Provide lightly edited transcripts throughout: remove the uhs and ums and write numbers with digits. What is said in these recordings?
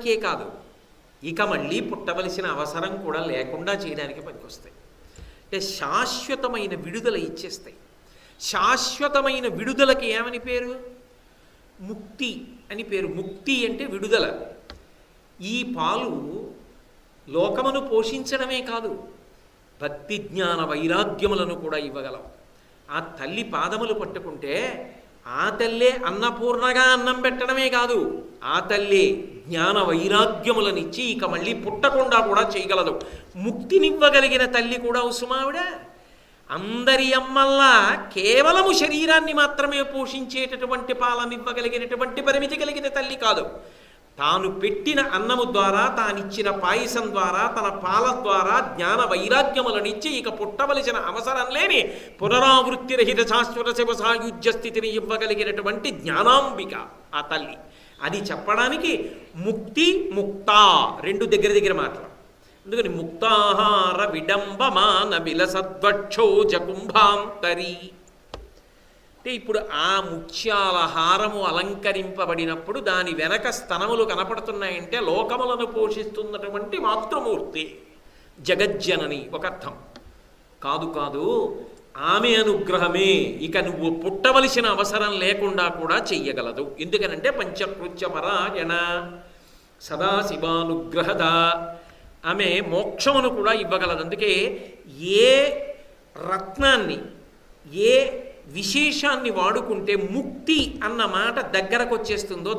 చేయడానికే కాదు, ఇక మళ్ళీ పుట్టవలసిన అవసరం కూడా లేకుండా చేయడానికి పనికొస్తాయి. అంటే శాశ్వతమైన విడుదల ఇచ్చేస్తాయి. శాశ్వతమైన విడుదలకి ఏమని పేరు? ముక్తి అని పేరు. ముక్తి అంటే విడుదల. ఈ పాలు లోకమును పోషించడమే కాదు, భక్తి జ్ఞాన వైరాగ్యములను కూడా ఇవ్వగలం. ఆ తల్లి పాదములు పట్టుకుంటే ఆ తల్లే అన్నపూర్ణగా అన్నం పెట్టడమే కాదు, ఆ తల్లే జ్ఞాన వైరాగ్యములనిచ్చి ఇక మళ్ళీ పుట్టకుండా కూడా చేయగలదు. ముక్తినివ్వగలిగిన తల్లి కూడా ఉసుమావిడ. అందరి అమ్మల్లా కేవలము శరీరాన్ని మాత్రమే పోషించేటటువంటి పాలనివ్వగలిగినటువంటి పరిమితి కలిగిన తల్లి కాదు. తాను పెట్టిన అన్నము ద్వారా, తానిచ్చిన పాయసం ద్వారా, తన పాల ద్వారా జ్ఞాన వైరాగ్యములనిచ్చి ఇక పుట్టవలసిన అవసరం లేని పునరావృత్తి రహిత శాశ్వత శివ సాయుధ్య స్థితిని ఇవ్వగలిగినటువంటి జ్ఞానాంబిక ఆ తల్లి. అది చెప్పడానికి ముక్తి ముక్త రెండు దగ్గర దగ్గర మాటలు. అందుకని ముక్తాహార విడంబమాన విలసద్వక్షోజ కుంభాంతరి అంటే ఇప్పుడు ఆ ముత్యాల హారము అలంకరింపబడినప్పుడు దాని వెనక స్తనములు కనపడుతున్నాయంటే లోకములను పోషిస్తున్నటువంటి మాతృమూర్తి జగజ్జనని ఒక అర్థం. కాదు కాదు, ఆమె అనుగ్రహమే ఇక నువ్వు పుట్టవలసిన అవసరం లేకుండా కూడా చెయ్యగలదు. ఎందుకనంటే పంచకృత్య పరాయణ సదాశివానుగ్రహద, ఆమె మోక్షమును కూడా ఇవ్వగలదు. అందుకే ఏ రత్నాన్ని, ఏ విశేషాన్ని వాడుకుంటే ముక్తి అన్న మాట దగ్గరకు వచ్చేస్తుందో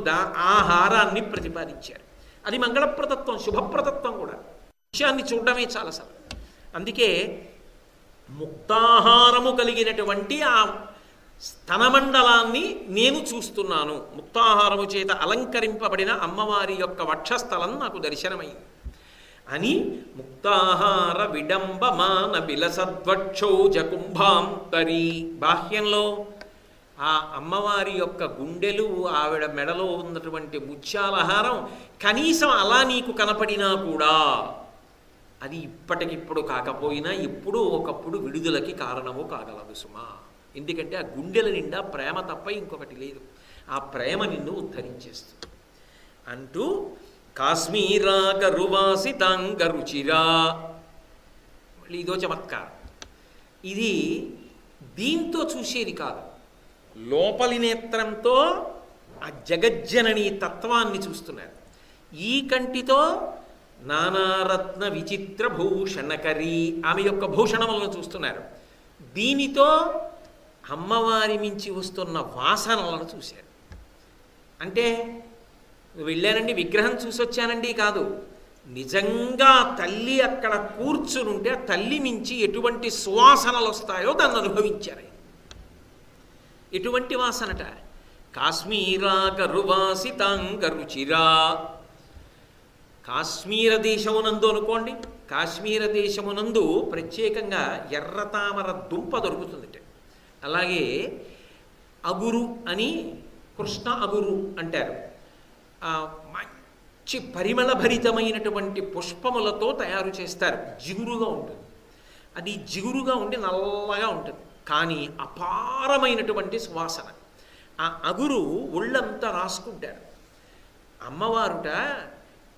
ఆ హారాన్ని ప్రతిపాదించారు. అది మంగళప్రదత్వం, శుభప్రదత్వం కూడా. విషయాన్ని చూడడమే చాలాసార్లు. అందుకే ముక్తాహారము కలిగినటువంటి ఆ స్తనమండలాన్ని నేను చూస్తున్నాను. ముక్తాహారము చేత అలంకరింపబడిన అమ్మవారి యొక్క వక్షస్థలం నాకు దర్శనమైంది అని ముక్తాహార విడంబమాన విలసద్వక్షోజ కుంభాంతరి. బాహ్యంలో ఆ అమ్మవారి యొక్క గుండెలు, ఆవిడ మెడలో ఉన్నటువంటి ముత్యాలహారం కనీసం అలా నీకు కనపడినా కూడా అది ఇప్పటికిప్పుడు కాకపోయినా ఎప్పుడూ ఒకప్పుడు విడుదలకి కారణము కాగలదు సుమా. ఎందుకంటే ఆ గుండెల నిండా ప్రేమ తప్ప ఇంకొకటి లేదు. ఆ ప్రేమ నిన్ను ఉద్ధరించేస్తుంది అంటూ కాశ్మీరా గరువాసితాంగరుచిరా. మళ్ళీ ఇదో చమత్కారం. ఇది దీంతో చూసేది కాదు, లోపలి నేత్రంతో ఆ జగజ్జనని తత్వాన్ని చూస్తున్నారు. ఈ కంటితో నానారత్న విచిత్ర భూషణకరి ఆమె యొక్క భూషణములను చూస్తున్నారు. దీనితో అమ్మవారి మించి వస్తున్న వాసనలను చూశారు. అంటే వెళ్ళానండి, విగ్రహం చూసొచ్చానండి కాదు, నిజంగా తల్లి అక్కడ కూర్చునుంటే ఆ తల్లి మించి ఎటువంటి సువాసనలు వస్తాయో దాన్ని అనుభవించారు. ఎటువంటి వాసనట? కాశ్మీరా గరువాసితాంగరుచిరా. కాశ్మీర దేశమునందు అనుకోండి, కాశ్మీర దేశమునందు ప్రత్యేకంగా ఎర్రతామర దుంప దొరుకుతుందిట. అలాగే అగురు అని, కృష్ణ అగురు అంటారు. మంచి పరిమళభరితమైనటువంటి పుష్పములతో తయారు చేస్తారు. జిగురుగా ఉంటుంది, అది జిగురుగా ఉండి నల్లగా ఉంటుంది, కానీ అపారమైనటువంటి సువాసన. ఆ అగురు ఒళ్ళంతా రాసుకుంటారు. అమ్మవారుట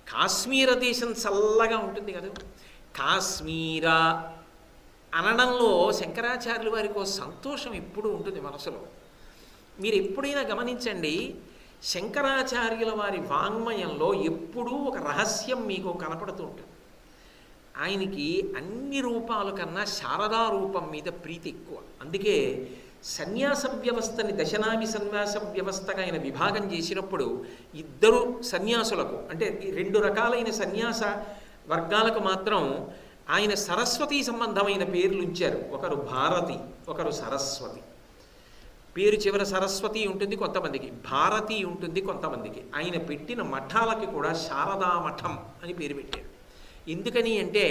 కాశ్మీర దేశం చల్లగా ఉంటుంది కదా, కాశ్మీర అనడంలో శంకరాచార్యుల వారికి ఒక సంతోషం ఎప్పుడూ ఉంటుంది మనసులో. మీరు ఎప్పుడైనా గమనించండి, శంకరాచార్యుల వారి వాంగ్మయంలో ఎప్పుడూ ఒక రహస్యం మీకు కనపడుతూ ఉంటుంది. ఆయనకి అన్ని రూపాల కన్నా శారదా రూపం మీద ప్రీతి ఎక్కువ. అందుకే సన్యాస వ్యవస్థని దశనామి సన్యాస వ్యవస్థగా ఆయన విభాగం చేసినప్పుడు ఇద్దరు సన్యాసులకు, అంటే రెండు రకాలైన సన్యాస వర్గాలకు మాత్రం ఆయన సరస్వతీ సంబంధమైన పేర్లు ఉంచారు. ఒకరు భారతి, ఒకరు సరస్వతి. పేరు చివర సరస్వతి ఉంటుంది కొంతమందికి, భారతి ఉంటుంది కొంతమందికి. ఆయన పెట్టిన మఠాలకి కూడా శారదా మఠం అని పేరు పెట్టారు. ఎందుకని అంటే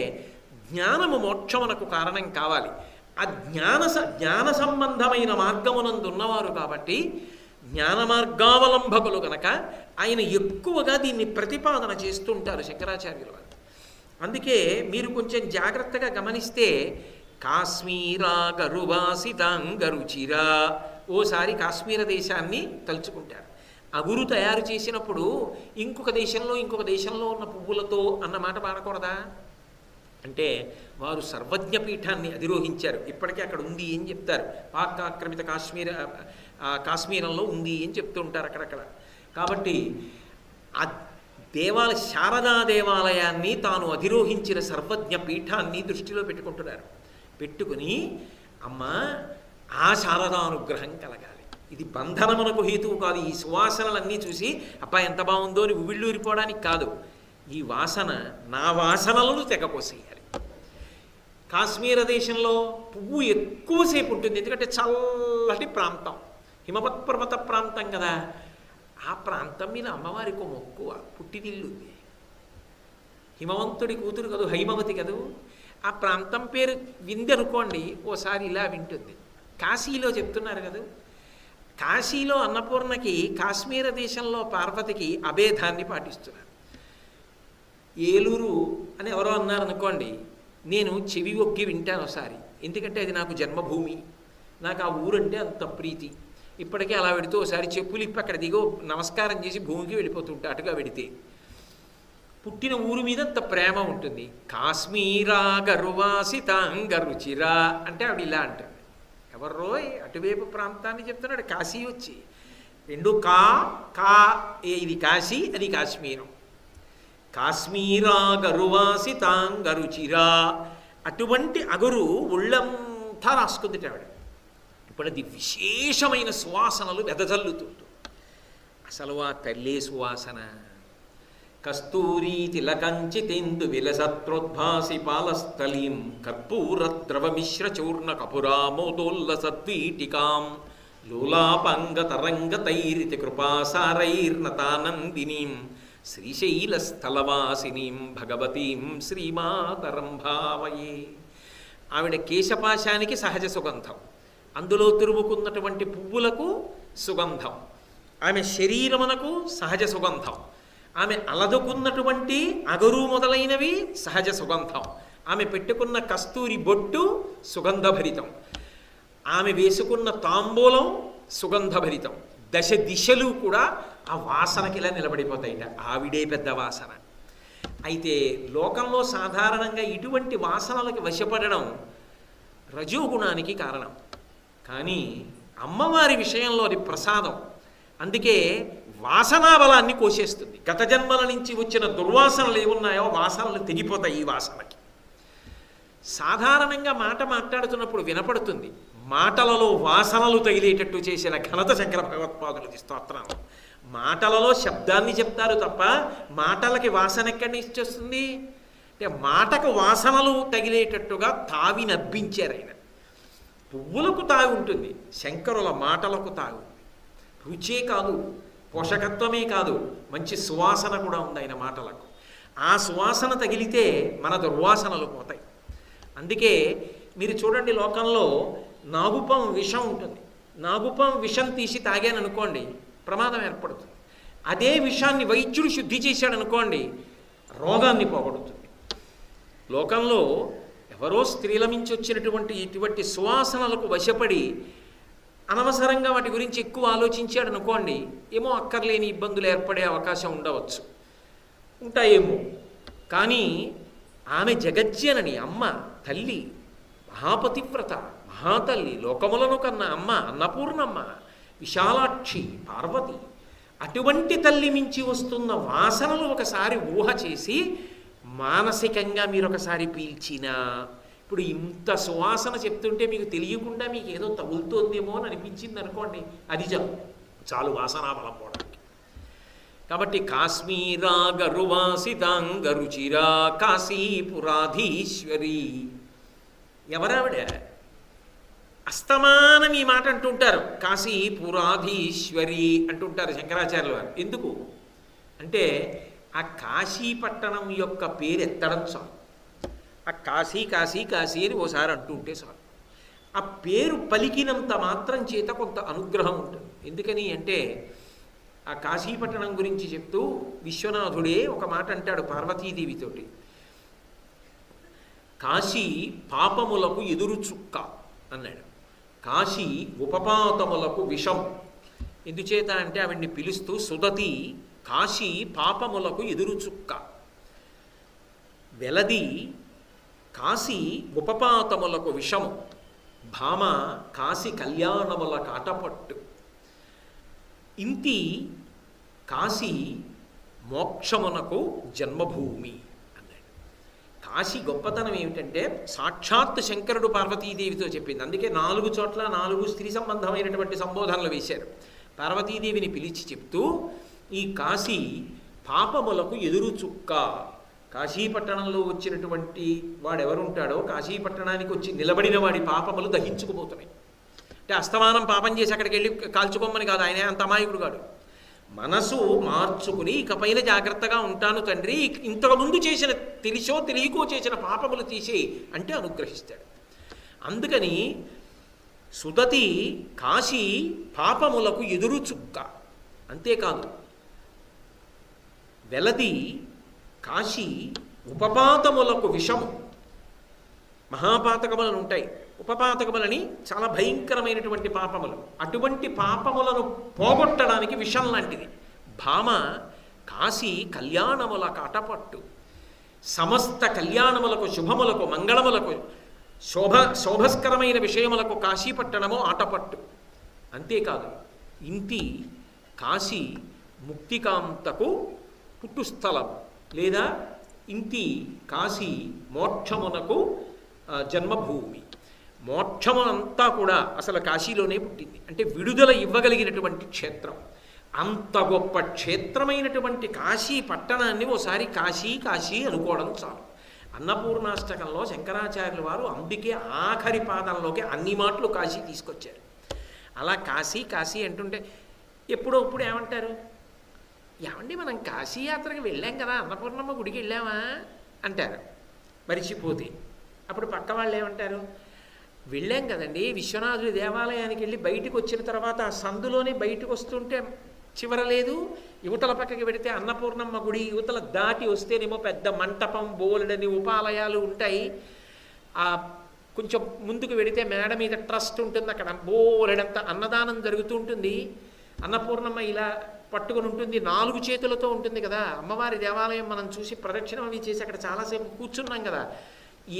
జ్ఞానము మోక్షమునకు కారణం కావాలి. ఆ జ్ఞాన సంబంధమైన మార్గమునందు ఉన్నవారు కాబట్టి, జ్ఞాన మార్గావలంబకులు కనుక ఆయన ఎక్కువగా దీన్ని ప్రతిపాదన చేస్తుంటారు శంకరాచార్యుల వారు. అందుకే మీరు కొంచెం జాగ్రత్తగా గమనిస్తే కాశ్మీరా గరువాసితాంగరుచిరా, ఓసారి కాశ్మీర దేశాన్ని తలుచుకుంటారు. అగురు తయారు చేసినప్పుడు ఇంకొక దేశంలో ఉన్న పువ్వులతో అన్న మాట వాడకూడదా? అంటే వారు సర్వజ్ఞపీఠాన్ని అధిరోహించారు. ఇప్పటికీ అక్కడ ఉంది అని చెప్తారు. పాక్ ఆక్రమిత కాశ్మీరంలో ఉంది అని చెప్తూ ఉంటారు అక్కడక్కడ. కాబట్టి ఆ శారదా దేవాలయాన్ని తాను అధిరోహించిన సర్వజ్ఞ పీఠాన్ని దృష్టిలో పెట్టుకుంటున్నారు. పెట్టుకుని అమ్మ ఆ శారదానుగ్రహం కలగాలి, ఇది బంధనమునకు హేతువు కాదు. ఈ సువాసనలన్నీ చూసి అబ్బాయి ఎంత బాగుందో అని ఉవ్విళ్ళూరిపోవడానికి కాదు. ఈ వాసన నా వాసనలను తెగపోసేయాలి. కాశ్మీర దేశంలో పువ్వు ఎక్కువసేపు ఉంటుంది, ఎందుకంటే చల్లటి ప్రాంతం, హిమవత్ పర్వత ప్రాంతం కదా. ఆ ప్రాంతం మీద అమ్మవారికి మొక్కువ, పుట్టినిల్లుంది. హిమవంతుడి కూతురు కదూ, హైమవతి కదూ. ఆ ప్రాంతం పేరు వింది అనుకోండి, ఓసారి ఇలా వింటుంది. కాశీలో చెప్తున్నారు కదా, కాశీలో అన్నపూర్ణకి కాశ్మీర దేశంలో పార్వతికి అభేదాన్ని పాటిస్తున్నారు. ఏలూరు అని ఎవరో అన్నారనుకోండి, నేను చెవి ఒగ్గి వింటాను ఒకసారి, ఎందుకంటే అది నాకు జన్మభూమి, నాకు ఆ ఊరంటే అంత ప్రీతి. ఇప్పటికే అలా పెడితే ఒకసారి చెప్పులు ఇప్పి అక్కడ దిగో నమస్కారం చేసి భూమికి వెళ్ళిపోతుంటా. అటుగా పెడితే పుట్టిన ఊరు మీద అంత ప్రేమ ఉంటుంది. కాశ్మీరా గరువాసితాంగరుచిరా అంటే ఆవిడ ఇలా అంటుంది. ఎవర్రో అటువైపు ప్రాంతాన్ని చెప్తున్నాడు కాశీ వచ్చి. రెండు కా కా ఇది కాశీ, అది కాశ్మీరం. కాశ్మీరా గరువాసితాంగరుచిరా, అటువంటి అగురు ఒళ్ళంతా రాసుకుంది ఆవిడ. ఇప్పుడు అది విశేషమైన సువాసనలు వెదజల్లుతుంటూ. అసలు ఆ తల్లే సువాసన. కస్తూరీ తిలకంచితేందు విలసత్రోద్భాసి పాలస్థలీం కర్పూరద్రవమిశ్ర చూర్ణ కపురామోదోల్లసద్వీటికాం లోలాపాంగతరంగతైరితి కృపాసారైర్నతానందినీం శ్రీశైలస్థలవాసినీం భగవతీం శ్రీమాతరం భావయే. ఆవిడ కేశపాశానికి సహజ సుగంధం, అందులో తిరుగుకున్నటువంటి పువ్వులకు సుగంధం, ఆమె శరీరమునకు సహజ సుగంధం, ఆమె అలదుకున్నటువంటి అగరు మొదలైనవి సహజ సుగంధం, ఆమె పెట్టుకున్న కస్తూరి బొట్టు సుగంధభరితం, ఆమె వేసుకున్న తాంబూలం సుగంధభరితం. దశ దిశలు కూడా ఆ వాసనకి ఇలా నిలబడిపోతాయిట. ఆవిడే పెద్ద వాసన. అయితే లోకంలో సాధారణంగా ఇటువంటి వాసనలకి వశపడడం రజోగుణానికి కారణం. కానీ అమ్మవారి విషయంలో అది ప్రసాదం. అందుకే వాసనా బలాన్ని కోసేస్తుంది. గత జన్మల నుంచి వచ్చిన దుర్వాసనలు ఏమున్నాయో వాసనలు తెగిపోతాయి ఈ వాసనకి. సాధారణంగా మాట మాట్లాడుతున్నప్పుడు వినపడుతుంది, మాటలలో వాసనలు తగిలేటట్టు చేసిన ఘనత శంకర భగవత్పాదులది స్తోత్రాలు. మాటలలో శబ్దాన్ని చెప్తారు తప్ప మాటలకి వాసన ఎక్కడి నుంచి వస్తుంది అంటే మాటకు వాసనలు తగిలేటట్టుగా తావి నవ్వించారు ఆయన. పువ్వులకు తావి ఉంటుంది, శంకరుల మాటలకు తావి ఉంది. రుచే కాదు, పోషకత్వమే కాదు, మంచి సువాసన కూడా ఉంది ఆయన మాటలకు. ఆ సువాసన తగిలితే మన దుర్వాసనలు పోతాయి. అందుకే మీరు చూడండి, లోకంలో నాగుపం విషం ఉంటుంది. నాగుపం విషం తీసి తాగాననుకోండి ప్రమాదం ఏర్పడుతుంది. అదే విషాన్ని వైద్యుడు శుద్ధి చేశాడనుకోండి రోగాన్ని పోగొడుతుంది. లోకంలో ఎవరో స్త్రీల నుంచి వచ్చినటువంటి ఇటువంటి సువాసనలకు వశపడి అనవసరంగా వాటి గురించి ఎక్కువ ఆలోచించాడు అనుకోండి, ఏమో అక్కర్లేని ఇబ్బందులు ఏర్పడే అవకాశం ఉండవచ్చు, ఉంటాయేమో. కానీ ఆమె జగజ్జనని, అమ్మ, తల్లి, మహాపతివ్రత, మహాతల్లి, లోకములను కన్నా అమ్మ, అన్నపూర్ణమ్మ, విశాలాక్షి, పార్వతి. అటువంటి తల్లి మించి వస్తున్న వాసనలు ఒకసారి ఊహ చేసి మానసికంగా మీరు ఒకసారి పీల్చినా, ఇప్పుడు ఇంత సువాసన చెప్తుంటే మీకు తెలియకుండా మీకు ఏదో తగులుతోందేమో అని అనిపించింది అనుకోండి, అది చాలు వాసనా బలం పోవడానికి. కాబట్టి కాశ్మీరా గరువాసితాంగరుచిరా కాశీపురాధీశ్వరి. ఎవరావిడ? అస్తమానం ఈ మాట అంటుంటారు, కాశీపురాధీశ్వరి అంటుంటారు శంకరాచార్యుల వారు. ఎందుకు అంటే ఆ కాశీపట్టణం యొక్క పేరు ఎత్తడం చాలు. ఆ కాశీ కాశీ కాశీ అని ఓసారి అంటుంటే చాలు. ఆ పేరు పలికినంత మాత్రం చేత కొంత అనుగ్రహం ఉంటుంది. ఎందుకని అంటే ఆ కాశీపట్టణం గురించి చెప్తూ విశ్వనాథుడే ఒక మాట అంటాడు పార్వతీదేవితోటి, కాశీ పాపములకు ఎదురు చుక్క అన్నాడు, కాశీ ఉపపాతములకు విషం. ఎందుచేత అంటే ఆవిడ్ని పిలుస్తూ సుదతి కాశీ పాపములకు ఎదురుచుక్క, వెలది కాశీ ఉపపాతములకు విషము, భామ కాశీ కళ్యాణముల కాటపట్టు, ఇంతి కాశీ మోక్షమునకు జన్మభూమి అన్నాడు. కాశీ గొప్పతనం ఏమిటంటే సాక్షాత్ శంకరుడు పార్వతీదేవితో చెప్పింది. అందుకే 4 చోట్ల 4 స్త్రీ సంబంధమైనటువంటి సంబోధనలు వేశారు. పార్వతీదేవిని పిలిచి చెప్తూ ఈ కాశీ పాపములకు ఎదురు చుక్క, కాశీపట్టణంలో వచ్చినటువంటి వాడెవరుంటాడో కాశీపట్టణానికి వచ్చి నిలబడిన వాడి పాపములు దహించుకుపోతున్నాయి. అంటే అస్తమానం పాపం చేసి అక్కడికి వెళ్ళి కాల్చుకోమని కాదు, ఆయనే అంత అమాయకుడు కాడు. మనసు మార్చుకుని ఇకపైన జాగ్రత్తగా ఉంటాను తండ్రి, ఇంతకుముందు చేసిన తెలిసో తెలియకో చేసిన పాపములు తీసి అంటే అనుగ్రహిస్తాడు. అందుకని సుదతి కాశీ పాపములకు ఎదురు చుక్క, అంతేకాదు వెలది కాశీ ఉపపాతములకు విషము. మహాపాతకములను ఉంటాయి, ఉపపాతకములని చాలా భయంకరమైనటువంటి పాపములు. అటువంటి పాపములను పోగొట్టడానికి విషం లాంటిది. భామ కాశీ కళ్యాణముల కాటపట్టు, సమస్త కళ్యాణములకు శుభములకు మంగళములకు శోభస్కరమైన విషయములకు కాశీపట్టణము ఆటపట్టు. అంతేకాదు ఇంటి కాశీ ముక్తికాంతకు పుట్టుస్థలం, లేదా ఇంటి కాశీ మోక్షమునకు జన్మభూమి. మోక్షమునంతా కూడా అసలు కాశీలోనే పుట్టింది. అంటే విడుదల ఇవ్వగలిగినటువంటి క్షేత్రం. అంత గొప్ప క్షేత్రమైనటువంటి కాశీ పట్టణాన్ని ఓసారి కాశీ కాశీ అనుకోవడం చాలు. అన్నపూర్ణాష్టకంలో శంకరాచార్యుల వారు అంబికే ఆఖరి పాదంలోకి అన్ని మాటలు కాశీ తీసుకొచ్చారు. అలా కాశీ కాశీ అంటుంటే ఎప్పుడో ఇప్పుడు ఏమంటారు, ఏమండి మనం కాశీ యాత్రకి వెళ్ళాం కదా, అన్నపూర్ణమ్మ గుడికి వెళ్ళామా అంటారు మరిచిపోతే. అప్పుడు పక్క వాళ్ళు ఏమంటారు, వెళ్ళాం కదండి విశ్వనాథుడి దేవాలయానికి వెళ్ళి బయటకు వచ్చిన తర్వాత ఆ సందులోనే బయటకు వస్తుంటే చివర లేదు, యువతల పక్కకి పెడితే అన్నపూర్ణమ్మ గుడి, యువతల దాటి వస్తేనేమో పెద్ద మంటపం బోలెడని ఉపాలయాలు ఉంటాయి, ఆ కొంచెం ముందుకు వెడితే మేడ మీద ట్రస్ట్ ఉంటుంది, అక్కడ బోలెడంత అన్నదానం జరుగుతూ ఉంటుంది, అన్నపూర్ణమ్మ ఇలా పట్టుకుని ఉంటుంది, 4 చేతులతో ఉంటుంది కదా అమ్మవారి దేవాలయం. మనం చూసి ప్రదక్షిణం అవి చేసి అక్కడ చాలాసేపు కూర్చున్నాం కదా.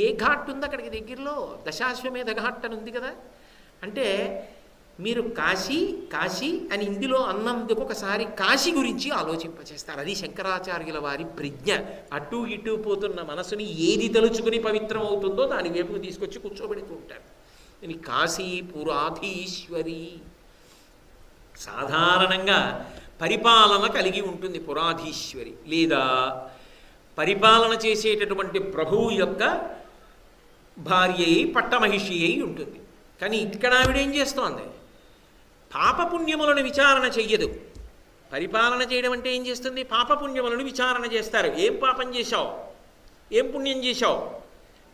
ఏ ఘాట్ ఉంది అక్కడికి దగ్గరలో, దశాశ్వమేధ ఘాట్ అని ఉంది కదా. అంటే మీరు కాశీ కాశీ అని ఇందులో అన్నందుకు ఒకసారి కాశీ గురించి ఆలోచింపచేస్తారు. అది శంకరాచార్యుల వారి ప్రజ్ఞ. అటు ఇటు పోతున్న మనసుని ఏది తలుచుకుని పవిత్రం అవుతుందో దాని వైపుకు తీసుకొచ్చి కూర్చోబెడుతూ ఉంటారు. ఇది కాశీ పురాధీశ్వరి. సాధారణంగా పరిపాలన కలిగి ఉంటుంది పురాధీశ్వరి, లేదా పరిపాలన చేసేటటువంటి ప్రభువు యొక్క భార్య అయి పట్టమహిషి అయి ఉంటుంది. కానీ ఇక్కడ ఆవిడేం చేస్తోంది, పాపపుణ్యములను విచారణ చెయ్యదు. పరిపాలన చేయడం అంటే ఏం చేస్తుంది, పాపపుణ్యములను విచారణ చేస్తారు. ఏం పాపం చేశావు, ఏం పుణ్యం చేశావు,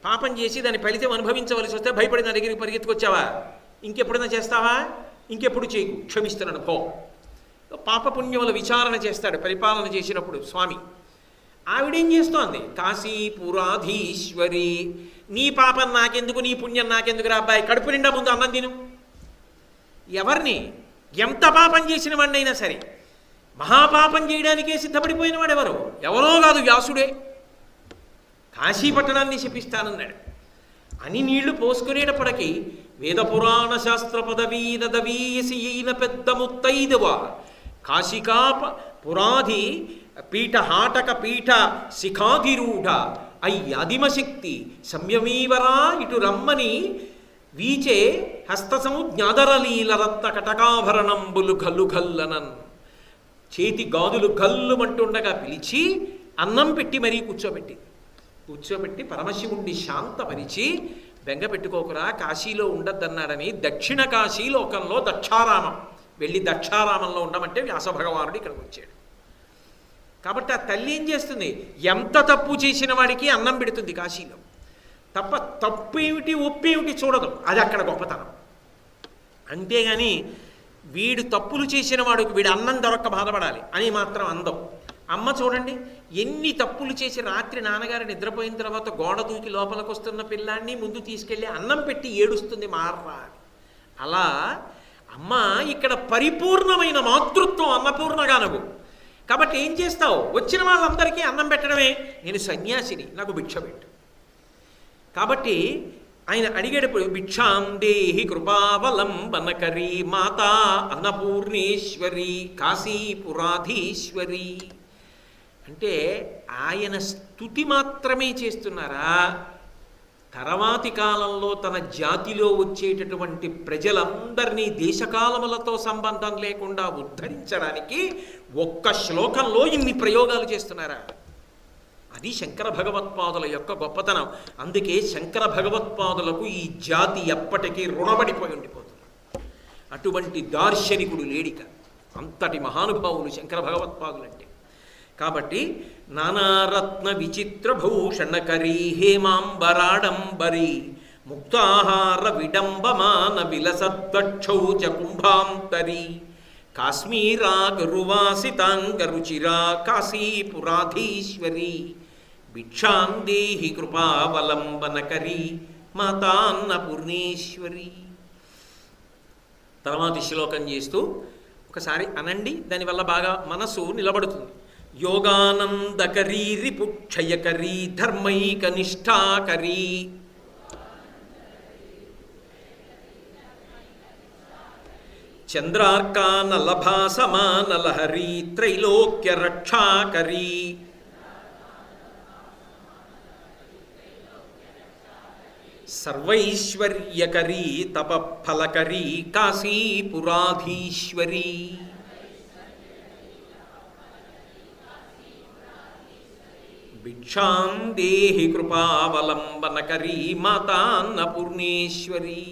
పాపం చేసి దాని ఫలితం అనుభవించవలసి వస్తే భయపడి నా దగ్గరికి పరిగెత్తుకొచ్చావా, ఇంకెప్పుడైనా చేస్తావా, ఇంకెప్పుడు చేయకు, క్షమిస్తున్నాను పో. పాపపుణ్యముల విచారణ చేస్తాడు పరిపాలన చేసినప్పుడు స్వామి. ఆవిడేం చేస్తోంది, కాశీ పురాధీశ్వరి. నీ పాపం నాకెందుకు, నీ పుణ్యం నాకెందుకు రా అబ్బాయి, కడుపు నిండా ముందు అన్నం తిను. ఎవరిని, ఎంత పాపం చేసిన వాడినైనా సరే, మహాపాపం చేయడానికే సిద్ధపడిపోయిన వాడు ఎవరో కాదు, వ్యాసుడే. కాశీపట్టణాన్ని శపిస్తానన్నాడు అని నీళ్లు పోసుకునేటప్పటికీ వేద పురాణ శాస్త్ర పదవీదవీయసి అయిన పెద్ద ముత్తైదువ కాశికా పురాధి పీఠ హాటక పీఠ శిఖాధిరూఢ అయ్యాదిమశక్తి సంయమీవరా ఇటు రమ్మని వీచే హస్తసముజ్ఞాదరలీల రత్న కటకాభరణంబులు గల్లు గల్లనన్. చేతి గాదులు గల్లుమంటుండగా పిలిచి అన్నం పెట్టి మరీ కూర్చోబెట్టి పరమశివుణ్ణి శాంతపరిచి, బెంగ పెట్టుకోకురా కాశీలో ఉండద్దన్నాడని దక్షిణ కాశీ లోకంలో దక్షారామం వెళ్ళి దక్షారామంలో ఉండమంటే వ్యాసభగవానుడు ఇక్కడికి వచ్చాడు. కాబట్టి ఆ తల్లి ఏం చేస్తుంది, ఎంత తప్పు చేసిన వాడికి అన్నం పెడుతుంది కాశీలో. తప్పు ఏమిటి ఒప్పు ఏమిటి చూడదు, అది అక్కడ గొప్పతనం. అంతేగాని వీడు తప్పులు చేసిన వాడికి వీడు అన్నం దొరక్క బాధపడాలి అని మాత్రం అందం. అమ్మ చూడండి, ఎన్ని తప్పులు చేసి రాత్రి నాన్నగారు నిద్రపోయిన తర్వాత గోడ దూకి లోపలికి వస్తున్న పిల్లాన్ని ముందు తీసుకెళ్ళి అన్నం పెట్టి ఏడుస్తుంది మార్రా అని. అలా అమ్మ ఇక్కడ పరిపూర్ణమైన మాతృత్వం అన్నపూర్ణగా నువ్వు. కాబట్టి ఏం చేస్తావు? వచ్చిన వాళ్ళందరికీ అన్నం పెట్టడమే. నేను సన్యాసిని, నాకు భిక్ష పెట్టు. కాబట్టి ఆయన అడిగేటప్పుడు భిక్షాం దేహి కృపావలంబనకరీ మాతా అన్నపూర్ణేశ్వరి కాశీపురాధీశ్వరి అంటే ఆయన స్తుతి మాత్రమే చేస్తున్నారా? తర్వాతి కాలంలో తన జాతిలో వచ్చేటటువంటి ప్రజలందరినీ దేశకాలములతో సంబంధం లేకుండా ఉద్ధరించడానికి ఒక్క శ్లోకంలో ఇన్ని ప్రయోగాలు చేస్తున్నారా? అది శంకర భగవత్పాదుల యొక్క గొప్పతనం. అందుకే శంకర భగవత్పాదులకు ఈ జాతి ఎప్పటికీ రుణపడిపోయి ఉండిపోతుంది. అటువంటి దార్శనికుడు లేడిక. అంతటి మహానుభావులు శంకర భగవత్పాదులంటే. కాబట్టి నానారత్న విచిత్ర భూషణకరీ హేమాంబరాడంబరీ ముక్తాహార విడంబమాన విలసద్వక్షౌజ కుంభాంతరీ కాశ్మీరా గరువాసితాంగరుచిరా కాశీపురాధీశ్వరి భిక్షాం దేహి కృపావలంబనకరీ మాతాన్నపూర్ణేశ్వరి. తర్వాతి శ్లోకం చేస్తూ ఒకసారి అనండి, దానివల్ల బాగా మనసు నిలబడుతుంది. యోగానందకరీ రిపుక్షయకరీ ధర్మైకనిష్టాకరీ చంద్రార్కానలభాసమానలహరీ త్రైలోక్య రక్షాకరీ సర్వైశ్వర్యకరీ తపఫలకరీ కాశీపురాధీశ్వరీ. భిక్షాం దేహి కృపావలంబనకరీ మాతాన్నపూర్ణేశ్వరీ.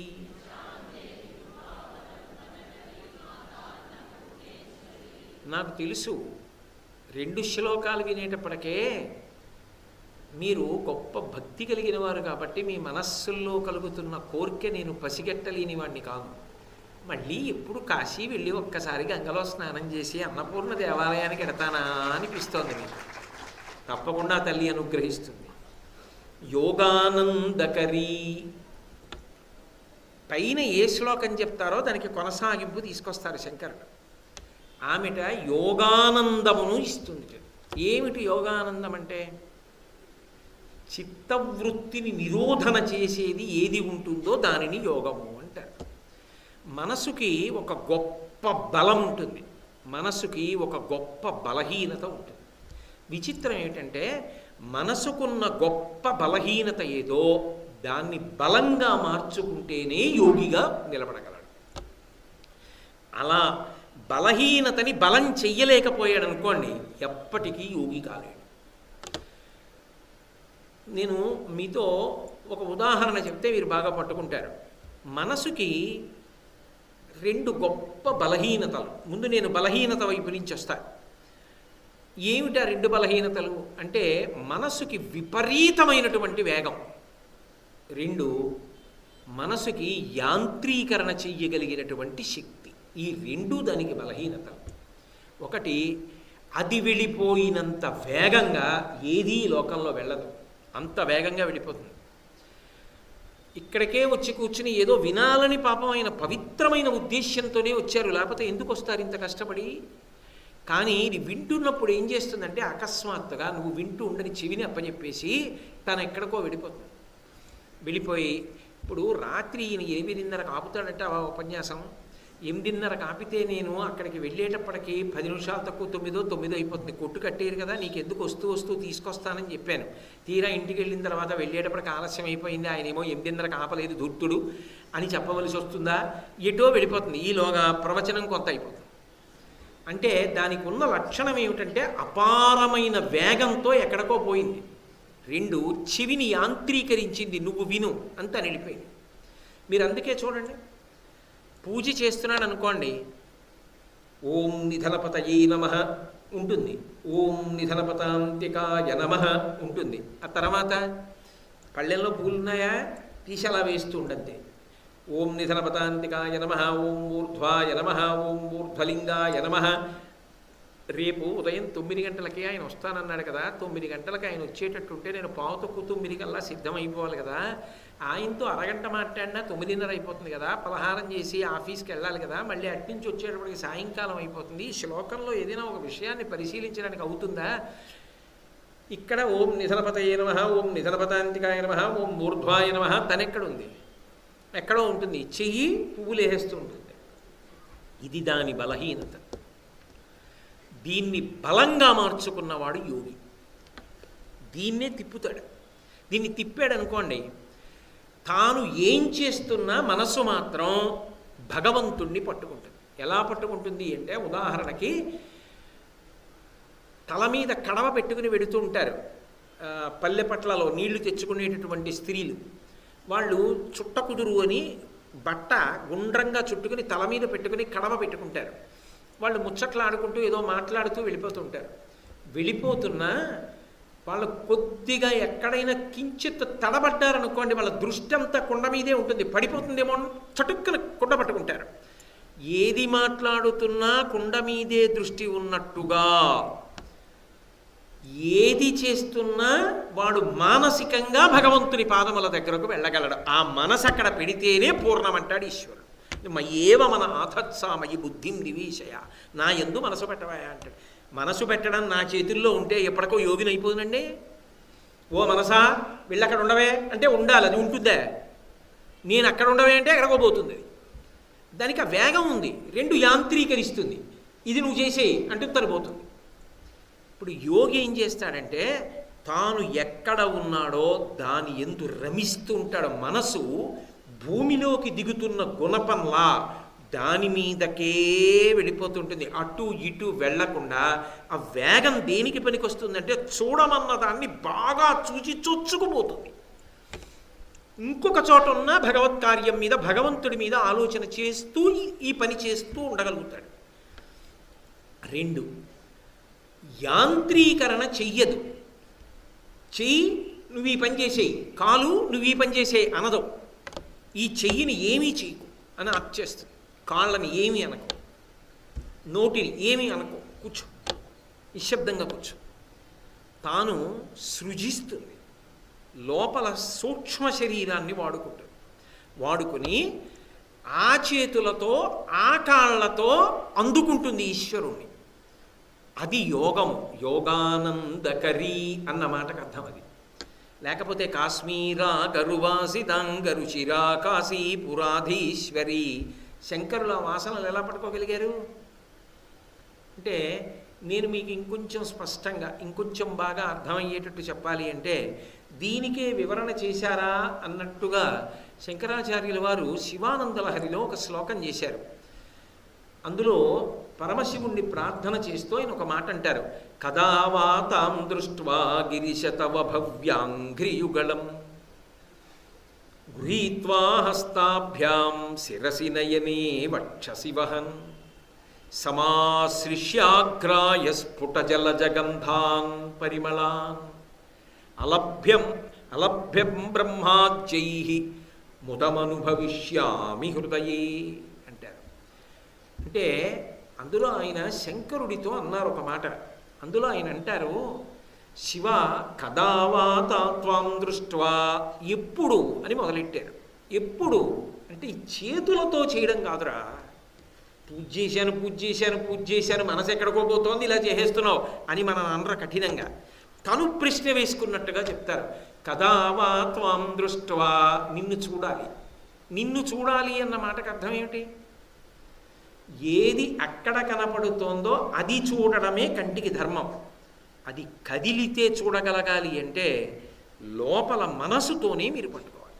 నాకు తెలుసు 2 శ్లోకాలు వినేటప్పటికే మీరు గొప్ప భక్తి కలిగిన వారు కాబట్టి మీ మనస్సుల్లో కలుగుతున్న కోరిక నేను పసిగట్టలేని వాడిని కాదు. మళ్ళీ ఎప్పుడు కాశీ వెళ్ళి ఒక్కసారి గంగలో స్నానం చేసి అన్నపూర్ణ దేవాలయానికి ఎడతానా అనిపిస్తోంది మీకు. తప్పకుండా తల్లి అనుగ్రహిస్తుంది. యోగానందకరీ పైన ఏ శ్లోకం చెప్తారో దానికి కొనసాగింపు తీసుకొస్తారు శంకరుడు. ఆమెట యోగానందమును ఇస్తుంది. ఏమిటి యోగానందం అంటే? చిత్తవృత్తిని నిరోధన చేసేది ఏది ఉంటుందో దానిని యోగము అంటారు. మనసుకి ఒక గొప్ప బలం ఉంటుంది, మనసుకి ఒక గొప్ప బలహీనత ఉంటుంది. విచిత్రం ఏమిటంటే మనసుకున్న గొప్ప బలహీనత ఏదో దాన్ని బలంగా మార్చుకుంటేనే యోగిగా నిలబడగలడు. అలా బలహీనతని బలం చెయ్యలేకపోయాడు అనుకోండి, ఎప్పటికీ యోగి కాలేడు. నేను మీతో ఒక ఉదాహరణ చెప్తే మీరు బాగా పట్టుకుంటారు. మనసుకి 2 గొప్ప బలహీనతలు. ముందు నేను బలహీనత వైపు నుంచి వస్తాను. ఏమిటా 2 బలహీనతలు అంటే? మనసుకి విపరీతమైనటువంటి వేగం, 2 మనసుకి యాంత్రీకరణ చెయ్యగలిగినటువంటి శక్తి. ఈ 2 దానికి బలహీనతలు. ఒకటి, అది వెళ్ళిపోయినంత వేగంగా ఏదీ లోకంలో వెళ్ళదు, అంత వేగంగా వెళ్ళిపోతుంది. ఇక్కడికే వచ్చి కూర్చుని ఏదో వినాలని పాపమైన పవిత్రమైన ఉద్దేశ్యంతోనే వచ్చారు, లేకపోతే ఎందుకు వస్తారు ఇంత కష్టపడి? కానీ ఇది వింటున్నప్పుడు ఏం చేస్తుందంటే అకస్మాత్తుగా నువ్వు వింటూ ఉండని చెవిని అప్పచెప్పేసి తను ఎక్కడికో వెళ్ళిపోతుంది. వెళ్ళిపోయి ఇప్పుడు రాత్రి ఈయన 8:30కు ఆపుతాడంటే ఆ ఉపన్యాసం 8:30కు ఆపితే నేను అక్కడికి వెళ్ళేటప్పటికి 10 నిమిషాలు తక్కువ 9 అయిపోతుంది. కొట్టు కట్టేరు కదా, నీకు ఎందుకు వస్తూ తీసుకొస్తానని చెప్పాను. తీరా ఇంటికి వెళ్ళిన తర్వాత వెళ్ళేటప్పటికి ఆలస్యం అయిపోయింది, ఆయనేమో 8:30కు ఆపలేదు ధూర్తుడు అని చెప్పవలసి వస్తుందా? ఎటో వెళ్ళిపోతుంది. ఈలోగా ప్రవచనం కొంత అయిపోతుంది. అంటే దానికి ఉన్న లక్షణం ఏమిటంటే అపారమైన వేగంతో ఎక్కడికో పోయింది. 2 చెవిని యాంత్రీకరించింది, నువ్వు విను అంతా నిలిపోయింది. మీరు అందుకే చూడండి, పూజ చేస్తున్నాడు అనుకోండి, ఓం నిధనపతయే నమః ఉంటుంది, ఓం నిధనపతాంతికాయ నమః ఉంటుంది. ఆ తర్వాత పళ్ళెంలో పూలు ఉన్నాయా తీసి అలా వేస్తూ ఉండద్దే. ఓం నిధనపతాంతికాయ నమః, ఓం ఊర్ధ్వాయ నమః, ఓం ఊర్ధ్వలింగాయ నమః రేపు ఉదయం 9 గంటలకి ఆయన వస్తానన్నాడు కదా, 9 గంటలకి ఆయన వచ్చేటట్టుంటే నేను 8:45 కల్లా సిద్ధమైపోవాలి కదా, ఆయనతో అరగంట మాట్లాడినా 9:30 అయిపోతుంది కదా, పలహారం చేసి ఆఫీస్కి వెళ్ళాలి కదా, మళ్ళీ అట్నుంచి వచ్చేటప్పటికి సాయంకాలం అయిపోతుంది. ఈ శ్లోకంలో ఏదైనా ఒక విషయాన్ని పరిశీలించడానికి అవుతుందా? ఇక్కడ ఓం నిధనపతయే నమః, ఓం నిధనపతాంతికాయ నమః, ఓం మూర్ధ్వాయ నమః తనెక్కడుంది? ఎక్కడో ఉంటుంది. చెయ్యి పువ్వులు వేస్తూ ఉంటుంది. ఇది దాని బలహీనత. దీన్ని బలంగా మార్చుకున్నవాడు యోగి. దీన్నే తిప్పుతాడు. దీన్ని తిప్పాడు అనుకోండి, తాను ఏం చేస్తున్నా మనస్సు మాత్రం భగవంతుణ్ణి పట్టుకుంటుంది. ఎలా పట్టుకుంటుంది అంటే, ఉదాహరణకి తల మీద కడవ పెట్టుకుని వెడుతూ ఉంటారు పల్లెపట్లలో నీళ్లు తెచ్చుకునేటటువంటి స్త్రీలు. వాళ్ళు చుట్టకుదురు అని బట్ట గుండ్రంగా చుట్టుకుని తల మీద పెట్టుకుని కడవ పెట్టుకుంటారు. వాళ్ళు ముచ్చట్లాడుకుంటూ ఏదో మాట్లాడుతూ వెళ్ళిపోతుంటారు. వెళ్ళిపోతున్నా వాళ్ళు కొద్దిగా ఎక్కడైనా కించిత్ తడబడ్డారనుకోండి, వాళ్ళ దృష్టి అంతా కుండ మీదే ఉంటుంది. పడిపోతుందేమో చటుక్కున కుండ పట్టుకుంటారు. ఏది మాట్లాడుతున్నా కుండ మీదే దృష్టి ఉన్నట్టుగా, ఏది చేస్తున్నా వాడు మానసికంగా భగవంతుని పాదముల దగ్గరకు వెళ్ళగలడు. ఆ మనసు అక్కడ పెడితేనే పూర్ణమంటాడు ఈశ్వరుడు. ఏవ మన ఆథత్సామయి బుద్ధిం నివేశయ, నా యందు మనసు పెట్టవాయా అంటాడు. మనసు పెట్టడం నా చేతుల్లో ఉంటే ఎప్పటికో యోగిని అయిపోతుందండి. ఓ మనసా వీళ్ళక్కడ ఉండవే అంటే ఉండాలి, అది ఉంటుందే. నేను అక్కడ ఉండవే అంటే ఎక్కడికో పోతుంది. దానికి ఆ వేగం ఉంది, రెండు యాంత్రీకరిస్తుంది. ఇది నువ్వు చేసేయి అంటూ తరిపోతుంది. ఇప్పుడు యోగి ఏం చేస్తాడంటే, తాను ఎక్కడ ఉన్నాడో దాని యందు రమిస్తూ ఉంటాడు. మనసు భూమిలోకి దిగుతున్న గుణపంలా దాని మీదకే వెళ్ళిపోతుంటుంది. అటు ఇటు వెళ్లకుండా ఆ వేగం దేనికి పనికొస్తుందంటే, చూడమన్న దాన్ని బాగా చూచి చొచ్చుకుపోతుంది. ఇంకొక చోట ఉన్న భగవత్ కార్యం మీద, భగవంతుడి మీద ఆలోచన చేస్తూ ఈ పని చేస్తూ ఉండగలుగుతాడు. రెండు, యాంత్రీకరణ చెయ్యదు. చెయ్యి నువ్వు ఈ పని చేసేయి, కాలు నువ్వు ఈ పని చేసేయి అనదు. ఈ చెయ్యిని ఏమీ చేయకు అని అర్చేస్తుంది. కాళ్ళని ఏమీ అనకు, నోటిని ఏమీ అనకు, కూర్చో, నిశ్శబ్దంగా కూర్చో. తాను సృజిస్తుంది. లోపల సూక్ష్మ శరీరాన్ని వాడుకుంటుంది. వాడుకుని ఆ చేతులతో ఆ కాళ్ళతో అందుకుంటుంది ఈశ్వరుణ్ణి. అది యోగము. యోగానందకరీ అన్న మాటకు అర్థం అది. లేకపోతే కాశ్మీరా గరువాసిదాంగరుచిరా కాశీపురాధీశ్వరి, శంకరుల వాసనలు ఎలా పట్టుకోగలిగారు అంటే, నేను మీకు ఇంకొంచెం స్పష్టంగా ఇంకొంచెం బాగా అర్థమయ్యేటట్టు చెప్పాలి అంటే, దీనికే వివరణ చేశారా అన్నట్టుగా శంకరాచార్యుల వారు శివానందలహరిలో ఒక శ్లోకం చేశారు. అందులో పరమశివుణ్ణి ప్రార్థన చేస్తూ ఆయన ఒక మాట అంటారు. కదా వా తాం దృష్ట్వా గిరిశతవ భవ్యాంఘ్రియుగళం గృహీత్వా హస్తాభ్యాం శిరసి నయనే వక్షసి వహన్ సమాశ్రిష్యాగ్రాయ స్ఫుటజలజగంధాన్ పరిమళాన్ అలభ్యం బ్రహ్మాజ్యైః ముదమనుభవిష్యామి హృదయే అంటారు. అంటే అందులో ఆయన శంకరుడితో అన్నారు ఒక మాట. అందులో ఆయన అంటారు, శివ కదా వా త్వాం దృష్ట్వా, ఎప్పుడు అని మొదలెట్టారు. ఎప్పుడు అంటే ఈ చేతులతో చేయడం కాదురా. పూజ చేశాను మనసు ఎక్కడికో పోతోంది, ఇలా చేసేస్తున్నావు అని మనం అనర కఠినంగా. తను ప్రశ్న వేసుకున్నట్టుగా చెప్తారు. కదా వా త్వాం దృష్ట్వా, నిన్ను చూడాలి అన్న మాటకు అర్థం ఏమిటి? ఏది అక్కడ కనపడుతోందో అది చూడడమే కంటికి ధర్మం. అది కదిలితే చూడగలగాలి అంటే లోపల మనసుతోనే మీరు పట్టుకోవాలి.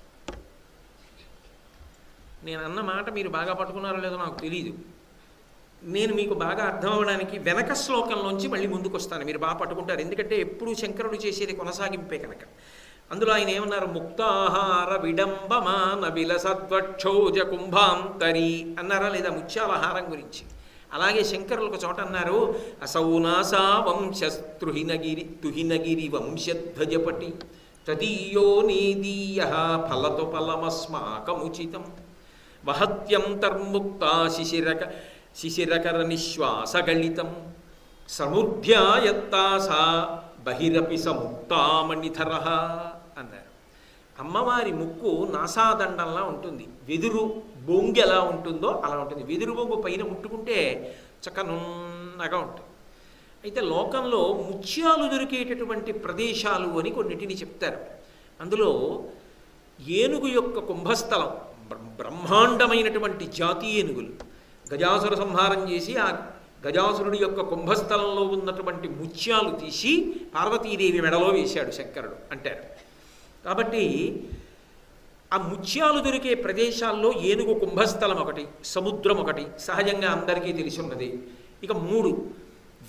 నేను అన్న మాట మీరు బాగా పట్టుకున్నారో లేదో నాకు తెలీదు. నేను మీకు బాగా అర్థం అవ్వడానికి వెనక శ్లోకంలోంచి మళ్ళీ ముందుకు వస్తాను, మీరు బాగా పట్టుకుంటారు. ఎందుకంటే ఎప్పుడు శంకరుడు చేసేది కొనసాగింపే కనుక. అందులో ఆయన ఏమన్నారు? ముక్తాహార విడంబమాన విలసద్వక్షోజ కుంభాంతరి అన్నారా లేదా? ముత్యాలహారం గురించి. అలాగే శంకరులు ఒక చోట అన్నారు, అసౌనాసా వంశస్త్రుహినగిరి వంశధ్వజపటి తదీయో నేదీయ ఫలతో ఫలమస్మాకముచితం వహత్యం తర్ముక్తా శిశిరకర నిశ్వాసగళితం సముద్యాయత్తాసా బహిరపి సముక్తామణిధర అన్నారు. అమ్మవారి ముక్కు నాసాదండంలా ఉంటుంది, వెదురు బొంగు ఎలా ఉంటుందో అలా ఉంటుంది. వెదురు బొంగు పైన ముట్టుకుంటే చక్క నున్నగా ఉంటుంది. అయితే లోకంలో ముత్యాలు దొరికేటటువంటి ప్రదేశాలు అని కొన్నిటిని చెప్తారు. అందులో ఏనుగు యొక్క కుంభస్థలం, బ్రహ్మాండమైనటువంటి జాతి ఏనుగులు, గజాసుర సంహారం చేసి ఆ గజాసురుడి యొక్క కుంభస్థలంలో ఉన్నటువంటి ముత్యాలు తీసి పార్వతీదేవి మెడలో వేశాడు శంకరుడు అంటారు. కాబట్టి ఆ ముత్యాలు దొరికే ప్రదేశాల్లో ఏనుగు కుంభస్థలం ఒకటి, సముద్రం ఒకటి సహజంగా అందరికీ తెలిసి ఉన్నది. ఇక 3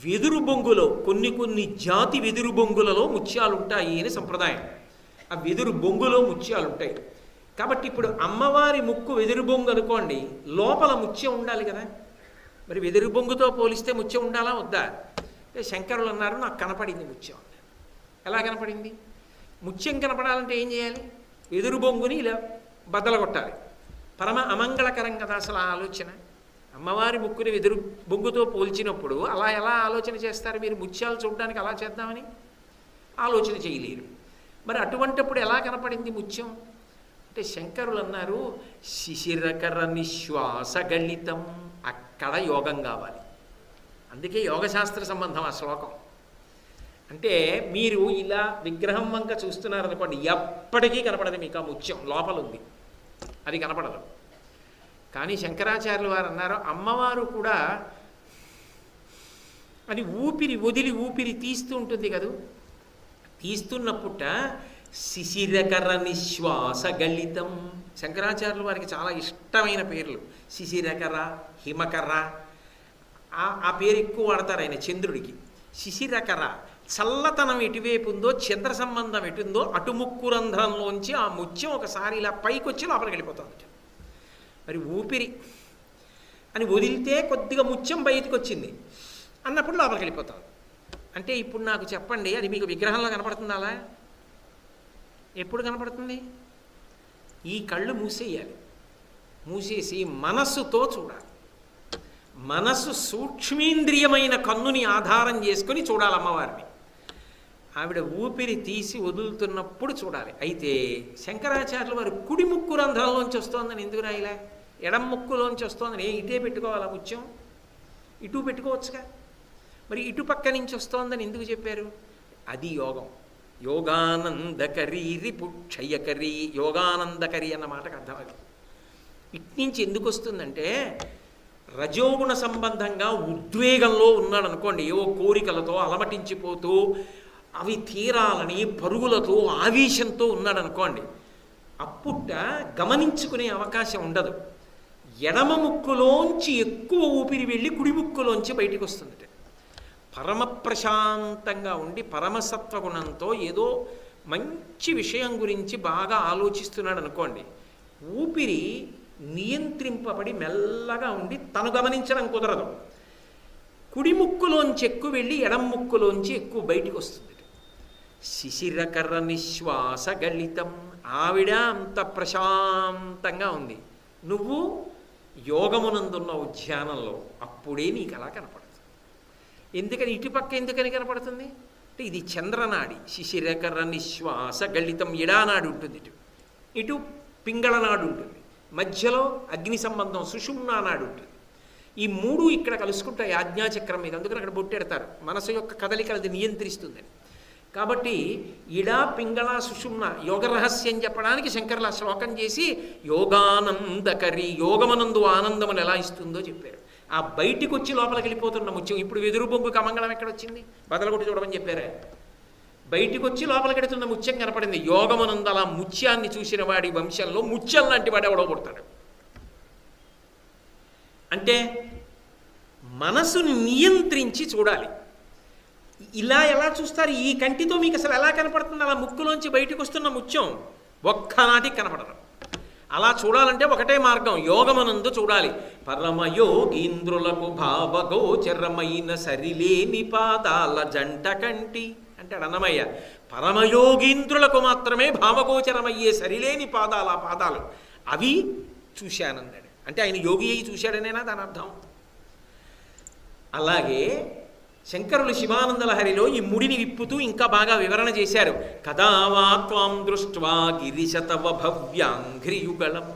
వెదురు బొంగులో కొన్ని జాతి వెదురు బొంగులలో ముత్యాలు ఉంటాయి అని సంప్రదాయం. ఆ వెదురు బొంగులో ముత్యాలు ఉంటాయి. కాబట్టి ఇప్పుడు అమ్మవారి ముక్కు వెదురు బొంగు అనుకోండి, లోపల ముత్యం ఉండాలి కదా. మరి వెదురు బొంగుతో పోలిస్తే ముత్యం ఉండాలా వద్దా? అంటే శంకరులు అన్నారు నాకు కనపడింది ముత్యం. ఎలా కనపడింది? ముత్యం కనపడాలంటే ఏం చేయాలి? వెదురు బొంగుని ఇలా బద్దలు కొట్టాలి. పరమ అమంగళకరం కదా అసలు ఆ ఆలోచన. అమ్మవారి ముక్కుని వెదురు బొంగుతో పోల్చినప్పుడు అలా ఎలా ఆలోచన చేస్తారు మీరు? ముత్యాలు చూడడానికి అలా చేద్దామని ఆలోచన చేయలేరు. మరి అటువంటిప్పుడు ఎలా కనపడింది ముత్యం అంటే శంకరులు అన్నారు శిశిరకర నిశ్వాస గళితం. అక్కడ యోగం కావాలి. అందుకే యోగశాస్త్ర సంబంధం ఆ శ్లోకం. అంటే మీరు ఇలా విగ్రహం వంక చూస్తున్నారనుకోండి, ఎప్పటికీ కనపడదు మీకు ఆ ముత్యం, లోపల ఉంది, అది కనపడదు. కానీ శంకరాచార్యులు వారు అన్నారు అమ్మవారు కూడా అది ఊపిరి వదిలి ఊపిరి తీస్తూ ఉంటుంది కదా, తీస్తున్నప్పుట శిశిరకర నిశ్వాస గళితం. శంకరాచార్యులు వారికి చాలా ఇష్టమైన పేర్లు శిశిరకర, హిమకర. ఆ పేరు ఎక్కువ వాడతారు ఆయన చంద్రుడికి. శిశిరకర చల్లతనం ఎటువైపు ఉందో, చంద్ర సంబంధం ఎటుందో అటు ముక్కు రంధ్రంలోంచి ఆ ముత్యం ఒకసారి ఇలా పైకి వచ్చి లోపలికి వెళ్ళిపోతుంది. మరి ఊపిరి అని వదిలితే కొద్దిగా ముత్యం బయటకు వచ్చింది అన్నప్పుడు లోపలికి వెళ్ళిపోతుంది. అంటే ఇప్పుడు నాకు చెప్పండి, అది మీకు విగ్రహంలో కనపడుతుంది అలా? ఎప్పుడు కనపడుతుంది? ఈ కళ్ళు మూసేయాలి, మూసేసి మనస్సుతో చూడాలి. మనస్సు సూక్ష్మేంద్రియమైన కన్నుని ఆధారం చేసుకొని చూడాలి అమ్మవారిని. ఆవిడ ఊపిరి తీసి వదులుతున్నప్పుడు చూడాలి. అయితే శంకరాచార్యులు వారు కుడి ముక్కు రంధ్రంలోంచి వస్తోందని ఎందుకు రాయిలా? ఎడం ముక్కులోంచి వస్తోందని ఇటే పెట్టుకోవాలా ముత్యం? ఇటు పెట్టుకోవచ్చుగా. మరి ఇటు పక్క నుంచి వస్తోందని ఎందుకు చెప్పారు? అది యోగం. యోగానందకరీ రిపుక్షయకరీ, యోగానందకరి అన్న మాటకు అర్థం అది. ఇట్నుంచి ఎందుకు వస్తుందంటే రజోగుణ సంబంధంగా ఉద్వేగంలో ఉన్నాడు అనుకోండి, ఏవో కోరికలతో అలమటించిపోతూ అవి తీరాలని పరుగులతో ఆవేశంతో ఉన్నాడు అనుకోండి, అప్పుట గమనించుకునే అవకాశం ఉండదు. ఎడమ ముక్కులోంచి ఎక్కువ ఊపిరి వెళ్ళి కుడి ముక్కులోంచి బయటికి వస్తుంది. పరమ ప్రశాంతంగా ఉండి పరమసత్వగుణంతో ఏదో మంచి విషయం గురించి బాగా ఆలోచిస్తున్నాడు అనుకోండి, ఊపిరి నియంత్రింపబడి మెల్లగా ఉండి తను గమనించడం కుదరదు. కుడి ముక్కులోంచి ఎక్కువ వెళ్ళి ఎడం ముక్కులోంచి ఎక్కువ బయటికి వస్తుంది. శిశిరకర నిశ్వాస గళితం. ఆవిడ అంత ప్రశాంతంగా ఉంది, నువ్వు యోగమునందున్నావు ధ్యానంలో, అప్పుడే నీకు అలా కనపడుతుంది. ఎందుకని ఇటుపక్క ఎందుకని కనపడుతుంది అంటే ఇది చంద్రనాడి. శిశిరకర నిశ్వాస గళితం ఎడానాడు ఉంటుంది, ఇటు పింగళనాడు ఉంటుంది, మధ్యలో అగ్ని సంబంధం సుషుమ్నా నాడు ఉంటుంది. ఈ 3 ఇక్కడ కలుసుకుంటాయి ఆజ్ఞాచక్రం మీద. అందుకని అక్కడ బొట్టెడతారు, మనసు యొక్క కదలికలు అది నియంత్రిస్తుందని. కాబట్టి ఇడా పింగళ సుషుమ్న యోగ రహస్యం చెప్పడానికి శంకరుల శ్లోకం చేసి యోగానందకరి, యోగమనందు ఆనందమును ఎలా ఇస్తుందో చెప్పారు. ఆ బయటికి వచ్చి లోపలికి వెళ్ళిపోతున్న ముత్యం. ఇప్పుడు వెదురు బొంగు కమంగళం ఎక్కడొచ్చింది? బదలగొట్టి చూడమని చెప్పారా? బయటికి వచ్చి లోపలికి వెడుతున్న ముత్యం కనపడింది. యోగమనంద అలా ముత్యాన్ని చూసిన వాడి వంశంలో ముత్యం లాంటి వాడు ఎవడో పుడతాడు. అంటే మనసుని నియంత్రించి చూడాలి. ఇలా ఎలా చూస్తారు? ఈ కంటితో మీకు అసలు ఎలా కనపడుతుంది? అలా ముక్కులోంచి బయటకు వస్తున్న ముత్యం ఒక్కనాటికి కనపడదు. అలా చూడాలంటే ఒకటే మార్గం, యోగమనందు చూడాలి. పరమయోగీంద్రులకు భావగోచరమైన సరిలేని పాదాల జంట కంటి అంటాడు అన్నమయ్య. పరమయోగీంద్రులకు మాత్రమే భావగోచరమయ్యే సరిలేని పాదాలు, ఆ పాదాలు అవి చూశానన్నాడు. అంటే ఆయన యోగి అయి చూశాడనేనా దాని అర్థం? అలాగే శంకరులు శివానందలహరిలో ఈ ముడిని విప్పుతూ ఇంకా బాగా వివరణ చేశారు. కదా వా త్వాం దృష్ట్వా గిరిశతవ భవ్యాంఘ్రియుగళం.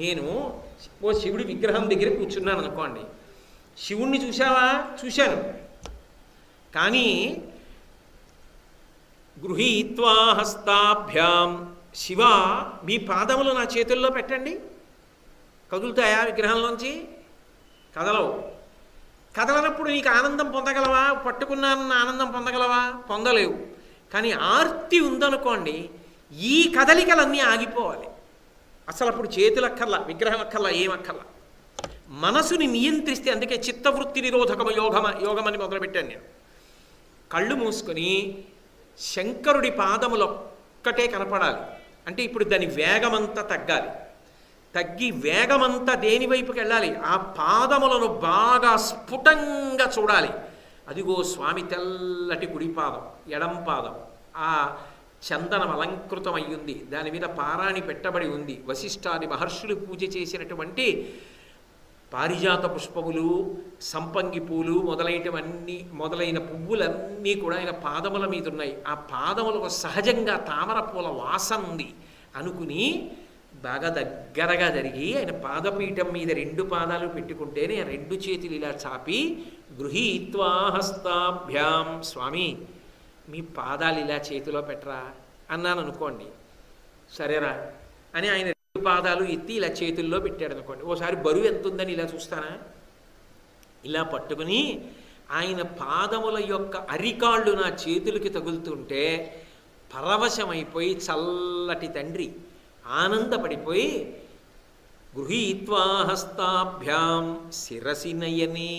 నేను ఓ శివుడి విగ్రహం దగ్గర కూర్చున్నాను అనుకోండి. శివుణ్ణి చూశావా? చూశాను. కానీ గృహీత్వా హస్తాభ్యాం, శివ మీ పాదములు నా చేతుల్లో పెట్టండి. కదులుతాయా విగ్రహంలోంచి? కదలవు. కదలనప్పుడు నీకు ఆనందం పొందగలవా? పట్టుకున్నానన్న ఆనందం పొందగలవా? పొందలేవు. కానీ ఆర్తి ఉందనుకోండి, ఈ కదలికలన్నీ ఆగిపోవాలి. అసలు అప్పుడు చేతులు అక్కర్లా, విగ్రహం అక్కర్లా, ఏమక్కర్లా. మనసుని నియంత్రిస్తే, అందుకే చిత్తవృత్తి నిరోధకమ యోగమని మొదలుపెట్టాను నేను. కళ్ళు మూసుకొని శంకరుడి పాదములు ఒక్కటే కనపడాలి. అంటే ఇప్పుడు దాని వేగమంతా తగ్గాలి. తగ్గి వేగమంతా దేని వైపుకి వెళ్ళాలి? ఆ పాదములను బాగా స్ఫుటంగా చూడాలి. అదిగో స్వామి తెల్లటి కుడి పాదం, ఎడం పాదం ఆ చందనం అలంకృతం అయ్యింది, దాని మీద పారాణి పెట్టబడి ఉంది. వశిష్ఠాది మహర్షులు పూజ చేసినటువంటి పారిజాత పుష్పములు, సంపంగి పూలు మొదలైన పువ్వులన్నీ కూడా ఆయన పాదముల మీద ఉన్నాయి. ఆ పాదములకు సహజంగా తామర పూల వాసన ఉంది అనుకుని బాగా దగ్గరగా జరిగి ఆయన పాదపీఠం మీద 2 పాదాలు పెట్టుకుంటేనే 2 చేతులు ఇలా చాపి గృహీత్వా హస్తాభ్యాం, స్వామి మీ పాదాలు ఇలా చేతిలో పెట్టరా అన్నాను అనుకోండి. సరేరా అని ఆయన 2 పాదాలు ఎత్తి ఇలా చేతుల్లో పెట్టాడు అనుకోండి. ఓసారి బరువు ఎంత ఉందని ఇలా చూస్తానా? ఇలా పట్టుకుని ఆయన పాదముల యొక్క అరికాళ్ళు నా చేతులకి తగులుతుంటే పరవశమైపోయి చల్లటి తండ్రి ఆనందపడిపోయి గృహీత్వా హస్తాభ్యాం శిరసి నయనే.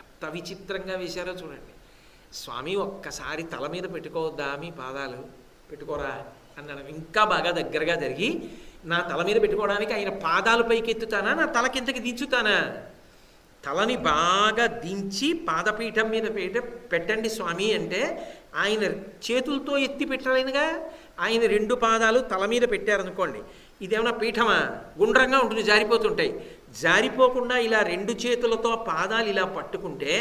ఎంత విచిత్రంగా వేశారో చూడండి. స్వామి ఒక్కసారి తల మీద పెట్టుకోవద్దా మీ పాదాలు? పెట్టుకోరా అన్నాడు. ఇంకా బాగా దగ్గరగా జరిగి నా తల మీద పెట్టుకోవడానికి ఆయన పాదాలు పైకి ఎత్తుతానా, నా తల కిందకి దించుతానా? తలని బాగా దించి పాదపీఠం మీద పెట్టండి స్వామి అంటే ఆయన చేతులతో ఎత్తి పెట్టలేనుగా. ఆయన 2 పాదాలు తల మీద పెట్టారనుకోండి, ఇదేమన్నా పీఠమా? గుండ్రంగా ఉంటుంది, జారిపోతుంటాయి. జారిపోకుండా ఇలా 2 చేతులతో పాదాలు ఇలా పట్టుకుంటే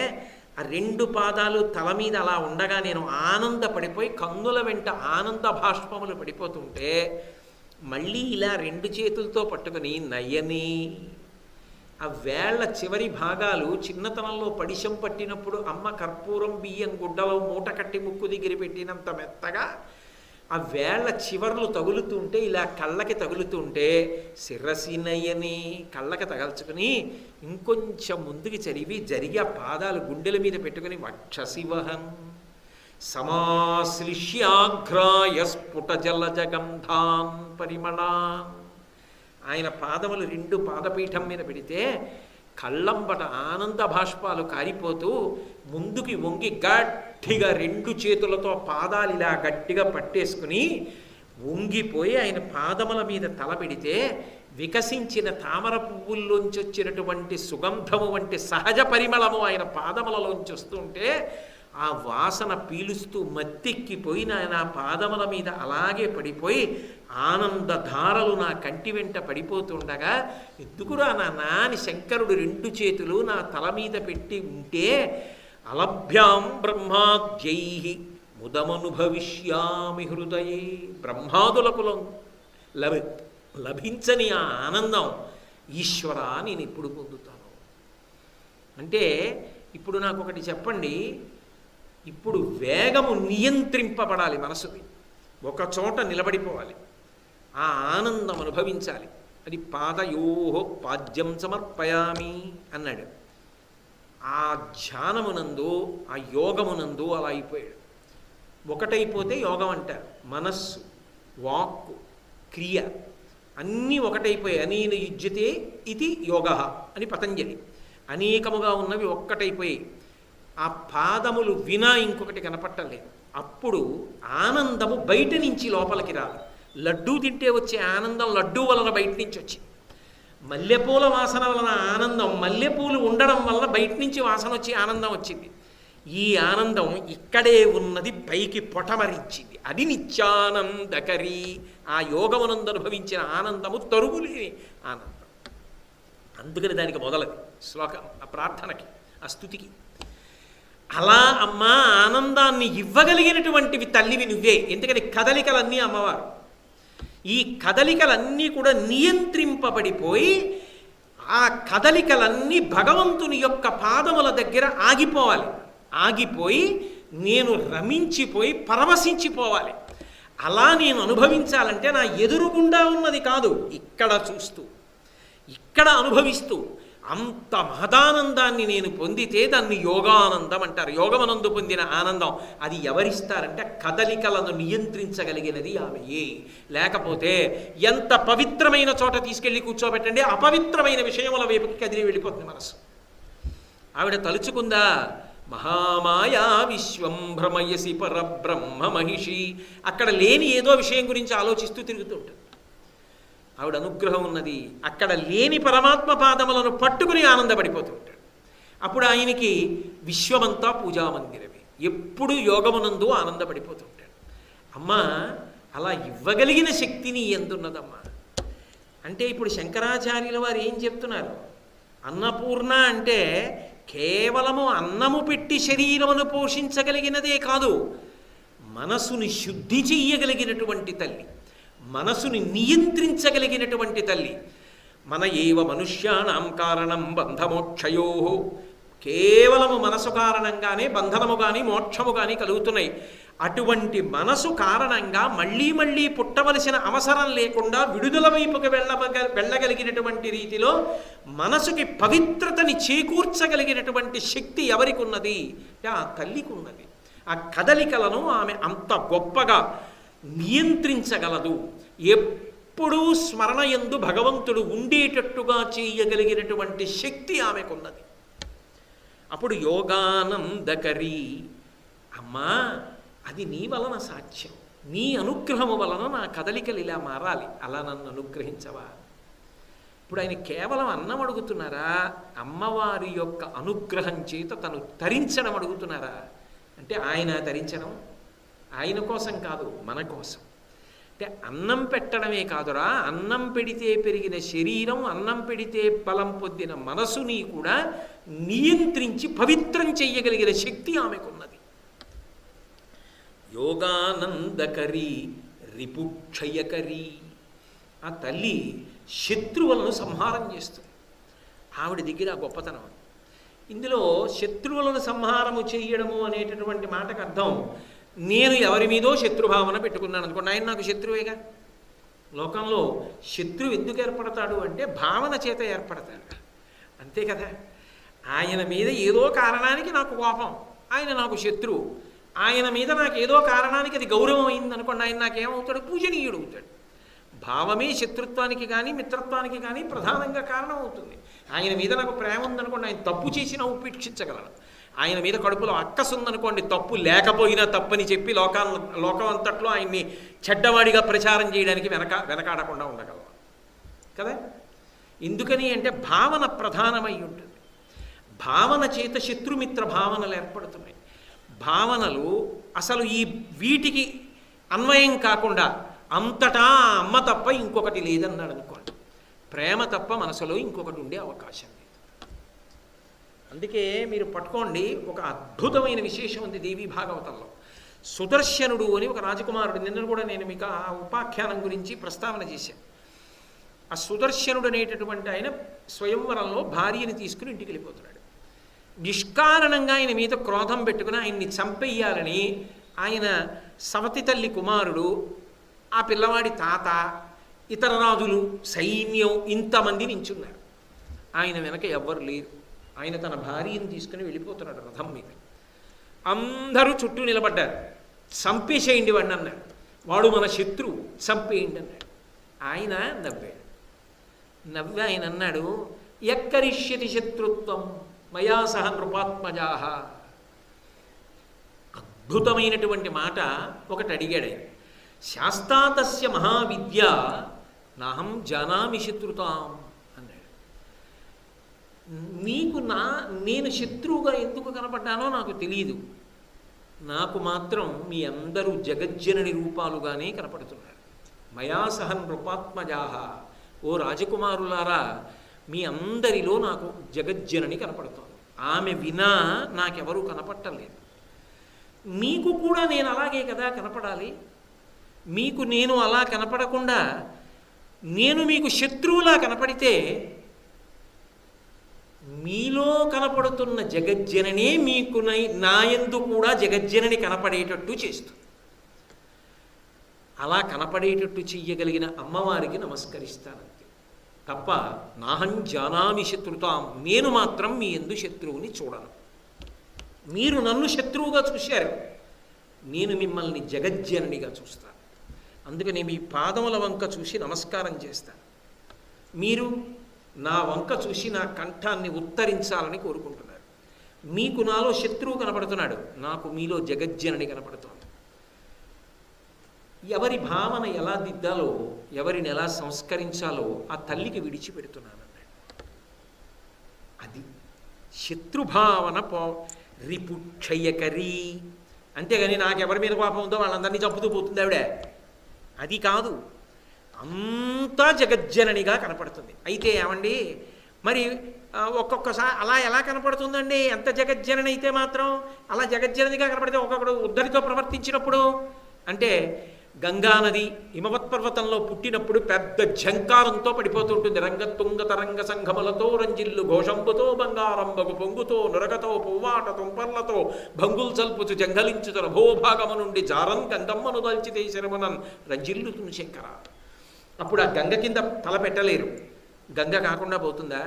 ఆ 2 పాదాలు తల మీద అలా ఉండగా నేను ఆనందపడిపోయి కన్నుల వెంట ఆనంద భాష్పములు పడిపోతుంటే మళ్ళీ ఇలా 2 చేతులతో పట్టుకుని నయని, ఆ వేళ్ల చివరి భాగాలు చిన్నతనంలో పడిశం పట్టినప్పుడు అమ్మ కర్పూరం బియ్యం గుడ్డలో మూట కట్టి ముక్కు దగ్గర పెట్టినంత మెత్తగా ఆ వేళ్ల చివర్లు తగులుతుంటే ఇలా కళ్ళకి తగులుతుంటే శిరసి నయని, కళ్ళకి తగల్చుకుని ఇంకొంచెం ముందుకి జరిగి ఆ పాదాలు గుండెల మీద పెట్టుకుని వక్షశివహన్ సమాశ్లిష్యాఘ్రాయ స్ఫుట జలజగంధాన్ పరిమళాన్. ఆయన పాదములు 2 పాదపీఠం మీద పెడితే కళ్ళంబట ఆనంద భాష్పాలు కారిపోతూ ముందుకి వంగి గట్టిగా 2 చేతులతో పాదాలు ఇలా గట్టిగా పట్టేసుకుని వంగిపోయి ఆయన పాదముల మీద తల పెడితే వికసించిన తామర పువ్వుల్లోంచి వచ్చినటువంటి సుగంధము వంటి సహజ పరిమళము ఆయన పాదములలోంచి వస్తుంటే ఆ వాసన పీలుస్తూ మత్తెక్కిపోయి నా పాదముల మీద అలాగే పడిపోయి ఆనందధారలు నా కంటి వెంట పడిపోతుండగా ఎందుకురా నాని శంకరుడు 2 చేతులు నా తల మీద పెట్టి ఉంటే అలభ్యాం బ్రహ్మాద్యై ముదమనుభవిష్యామి హృదయే. బ్రహ్మాదులకు లభించని ఆ ఆనందం ఈశ్వర నేను ఎప్పుడు పొందుతాను అంటే, ఇప్పుడు నాకు ఒకటి చెప్పండి. ఇప్పుడు వేగము నియంత్రింపబడాలి, మనసుకి ఒక చోట నిలబడిపోవాలి, ఆ ఆనందం అనుభవించాలి. అది పాదయోహో పాద్యం సమర్పయామి అన్నాడు. ఆ ధ్యానమునందు ఆ యోగమునందు అలా అయిపోయాడు. ఒకటైపోతే యోగం అంటారు. మనస్సు, వాక్కు, క్రియ అన్నీ ఒకటైపోయాయి. అనేన యుజ్యతే ఇది యోగ అని పతంజలి. అనేకముగా ఉన్నవి ఒక్కటైపోయాయి. ఆ పాదములు వినా ఇంకొకటి కనపట్టలేదు. అప్పుడు ఆనందము బయట నుంచి లోపలికి రాదు. లడ్డూ తింటే వచ్చే ఆనందం లడ్డూ వలన బయట నుంచి వచ్చింది. మల్లెపూల వాసన వలన ఆనందం మల్లెపూలు ఉండడం వలన బయట నుంచి వాసన వచ్చి ఆనందం వచ్చింది. ఈ ఆనందం ఇక్కడే ఉన్నది పైకి పొటమరించింది. అది నిత్యానందకరి. ఆ యోగమునందు అనుభవించిన ఆనందము తరుగులేని ఆనందం. అందుకని దానికి మొదలది శ్లోకం, ఆ ప్రార్థనకి, ఆ స్తుతికి. అలా అమ్మ ఆనందాన్ని ఇవ్వగలిగినటువంటివి తల్లివి నువ్వే. ఎందుకని కదలికలన్నీ అమ్మవారు. ఈ కదలికలన్నీ కూడా నియంత్రింపబడిపోయి ఆ కదలికలన్నీ భగవంతుని యొక్క పాదముల దగ్గర ఆగిపోవాలి. ఆగిపోయి నేను రమించిపోయి పరవశించిపోవాలి. అలా నేను అనుభవించాలంటే నా ఎదురుగుండా ఉన్నది కాదు, ఇక్కడ చూస్తూ ఇక్కడ అనుభవిస్తూ అంత మహదానందాన్ని నేను పొందితే దాన్ని యోగానందం అంటారు. యోగమనందు పొందిన ఆనందం అది ఎవరిస్తారంటే కదలికలను నియంత్రించగలిగినది ఆమెయే. లేకపోతే ఎంత పవిత్రమైన చోట తీసుకెళ్ళి కూర్చోబెట్టండి, అపవిత్రమైన విషయముల వైపుకి కదిలి వెళ్ళిపోతుంది మనసు. ఆవిడ తలుచుకుందా, మహామాయా విశ్వం భ్రమయసి పరబ్రహ్మ మహిషి, అక్కడ లేని ఏదో విషయం గురించి ఆలోచిస్తూ తిరుగుతుంటుంది. ఆవిడ అనుగ్రహం ఉన్నది, అక్కడ లేని పరమాత్మ పాదములను పట్టుకుని ఆనందపడిపోతూ ఉంటాడు. అప్పుడు ఆయనకి విశ్వమంతా పూజామందిరమే, ఎప్పుడు యోగమునందు ఆనందపడిపోతూ ఉంటాడు. అమ్మా అలా ఇవ్వగలిగిన శక్తిని ఎందున్నదమ్మా అంటే ఇప్పుడు శంకరాచార్యుల వారు ఏం చెప్తున్నారు? అన్నపూర్ణ అంటే కేవలము అన్నము పెట్టి శరీరమును పోషించగలిగినదే కాదు, మనసుని శుద్ధి చెయ్యగలిగినటువంటి తల్లి, మనసుని నియంత్రించగలిగినటువంటి తల్లి. మన ఏవ మనుష్యాణం కారణం బంధమోక్షయో, కేవలము మనసు కారణంగానే బంధనము కానీ మోక్షము కానీ కలుగుతున్నాయి. అటువంటి మనసు కారణంగా మళ్ళీ మళ్ళీ పుట్టవలసిన అవసరం లేకుండా విడుదల వైపుకి వెళ్ళగలిగినటువంటి రీతిలో మనసుకి పవిత్రతని చేకూర్చగలిగినటువంటి శక్తి ఎవరికి ఉన్నది అంటే ఆ తల్లికి ఉన్నది. ఆ కదలికలను ఆమె అంత గొప్పగా నియంత్రించగలదు. ఎప్పుడూ స్మరణయందు భగవంతుడు ఉండేటట్టుగా చేయగలిగినటువంటి శక్తి ఆమెకున్నది. అప్పుడు యోగానందకరి, అమ్మా అది నీ వలన సాధ్యం, నీ అనుగ్రహము వలన నా కదలికలు ఇలా మారాలి, అలా నన్ను అనుగ్రహించవా. ఇప్పుడు ఆయన కేవలం అన్నం అడుగుతున్నారా, అమ్మవారి యొక్క అనుగ్రహం చేత తను తరించడం అడుగుతున్నారా అంటే ఆయన తరించడం ఆయన కోసం కాదు, మన కోసం. అంటే అన్నం పెట్టడమే కాదురా, అన్నం పెడితే పెరిగిన శరీరం, అన్నం పెడితే బలం పొందిన మనసుని కూడా నియంత్రించి పవిత్రం చెయ్యగలిగిన శక్తి ఆమెకున్నది. యోగానందకరి రిపుక్షయకరి, ఆ తల్లి శత్రువులను సంహారం చేస్తుంది. ఆవిడ దగ్గర ఆ గొప్పతనం. ఇందులో శత్రువులను సంహారము చేయడము అనేటటువంటి మాటకు అర్థం, నేను ఎవరి మీదో శత్రుభావన పెట్టుకున్నాను అనుకోండి, ఆయన నాకు శత్రువేగా. లోకంలో శత్రువు ఎందుకు ఏర్పడతాడు అంటే భావన చేత ఏర్పడతాడు, అంతే కదా. ఆయన మీద ఏదో కారణానికి నాకు కోపం, ఆయన నాకు శత్రువు. ఆయన మీద నాకు ఏదో కారణానికి అది గౌరవం అయింది అనుకోండి, ఆయన నాకేమవుతాడు? పూజనీయుడు అవుతాడు. భావమే శత్రుత్వానికి కానీ మిత్రత్వానికి కానీ ప్రధానంగా కారణం అవుతుంది. ఆయన మీద నాకు ప్రేమ ఉందనుకోండి, ఆయన తప్పు చేసినా ఉపేక్షించగలను. ఆయన మీద కడుపులో అక్కసు ఉందనుకోండి, తప్పు లేకపోయినా తప్పని చెప్పి లోకం అంతట్లో ఆయన్ని చెడ్డవాడిగా ప్రచారం చేయడానికి వెనకాడకుండా ఉండగలం కదా. ఎందుకని అంటే భావన ప్రధానమై ఉంటుంది. భావన చేత శత్రుమిత్ర భావనలు ఏర్పడుతున్నాయి. భావనలు అసలు వీటికి అన్వయం కాకుండా అంతటా అమ్మ తప్ప ఇంకొకటి లేదన్నాడు అనుకోండి, ప్రేమ తప్ప మనసులో ఇంకొకటి ఉండే అవకాశం లేదు. అందుకే మీరు పట్టుకోండి, ఒక అద్భుతమైన విశేషం ఉంది దేవీ భాగవతంలో. సుదర్శనుడు అని ఒక రాజకుమారుడు, నిన్న కూడా నేను మీకు ఆ ఉపాఖ్యానం గురించి ప్రస్తావన చేశాను. ఆ సుదర్శనుడు అనేటటువంటి ఆయన స్వయంవరంలో భార్యని తీసుకుని ఇంటికి వెళ్ళిపోతున్నాడు. నిష్కారణంగా ఆయన మీద క్రోధం పెట్టుకుని ఆయన్ని చంపేయాలని ఆయన సవతి తల్లి కుమారుడు, ఆ పిల్లవాడి తాత, ఇతర రాజులు, సైన్యం ఇంతమంది నించున్నారు. ఆయన వెనక ఎవ్వరు లేరు. ఆయన తన భార్యను తీసుకుని వెళ్ళిపోతున్నాడు రథం మీద. అందరూ చుట్టూ నిలబడ్డారు. చంపేసేయండి వాడిని అన్నాడు. వాడు మన శత్రువు, చంపేయండి అన్నాడు. ఆయన నవ్వాడు. నవ్వి ఆయన అన్నాడు, యక్కరిష్యతి శత్రుత్వం మయా సహ నృపాత్మజాహ. అద్భుతమైనటువంటి మాట ఒకటి అడిగాడు ఆయన. శాస్తాతస్య మహావిద్య నాహం జానామి శత్రుతాం అన్నాడు. నేను శత్రువుగా ఎందుకు కనపడ్డానో నాకు తెలియదు, నాకు మాత్రం మీ అందరూ జగజ్జనని రూపాలుగానే కనపడుతున్నారు. మయా సహ నృపాత్మజాహ, ఓ రాజకుమారులారా మీ అందరిలో నాకు జగజ్జనని కనపడుతోంది. ఆమె వినా నాకెవరూ కనపట్టలేదు. మీకు కూడా నేను అలాగే కదా కనపడాలి. మీకు నేను అలా కనపడకుండా నేను మీకు శత్రువులా కనపడితే మీలో కనపడుతున్న జగజ్జననే మీకు నాయందు కూడా జగజ్జనని కనపడేటట్టు చేస్తుంది. అలా కనపడేటట్టు చెయ్యగలిగిన అమ్మవారికి నమస్కరిస్తానంతే తప్ప నాహం జానామి శత్రుతాం, నేను మాత్రం మీ యందు శత్రువుని చూడను. మీరు నన్ను శత్రువుగా చూశారు, నేను మిమ్మల్ని జగజ్జననిగా చూస్తాను. అందుకని మీ పాదముల వంక చూసి నమస్కారం చేస్తాను. మీరు నా వంక చూసి నా కంఠాన్ని ఉత్తరించాలని కోరుకుంటున్నారు. మీకు నాలో శత్రువు కనపడుతున్నాడు, నాకు మీలో జగజ్జనని కనపడుతోంది. ఎవరి భావన ఎలా దిద్దాలో, ఎవరిని ఎలా సంస్కరించాలో ఆ తల్లికి విడిచిపెడుతున్నానన్నాడు. అది శత్రుభావన రిపుక్షయకరీ. అంతేగాని నాకెవరి మీద కోపం ఉందో వాళ్ళందరినీ చంపుతూ పోతుంది ఆవిడ. అది కాదు, అంతా జగజ్జననిగా కనపడుతుంది. అయితే ఏమండి మరి ఒక్కొక్కసారి అలా ఎలా కనపడుతుందండి? ఎంత జగజ్జనని అయితే మాత్రం అలా జగజ్జననిగా కనపడితే ఒక్కొక్కడు ఉద్ధరితో ప్రవర్తించినప్పుడు అంటే గంగానది హిమవత్ పర్వతంలో పుట్టినప్పుడు పెద్ద ఝంకారంతో పడిపోతుంటుంది. రంగతుంగ తరంగ సంఘములతో రంజిల్లు ఘోషంబుతో బంగారంబగు పొంగుతో నురగతో పువ్వాట తుంపర్లతో భంగుల్ చల్పుచు జంఘలించుతున్న భూభాగము నుండి జారం గంగమ్మను దల్చితే శరమనన్ రంజిల్లుతును శంకర. అప్పుడు ఆ గంగ కింద తల పెట్టలేరు. గంగ కాకుండా పోతుందా?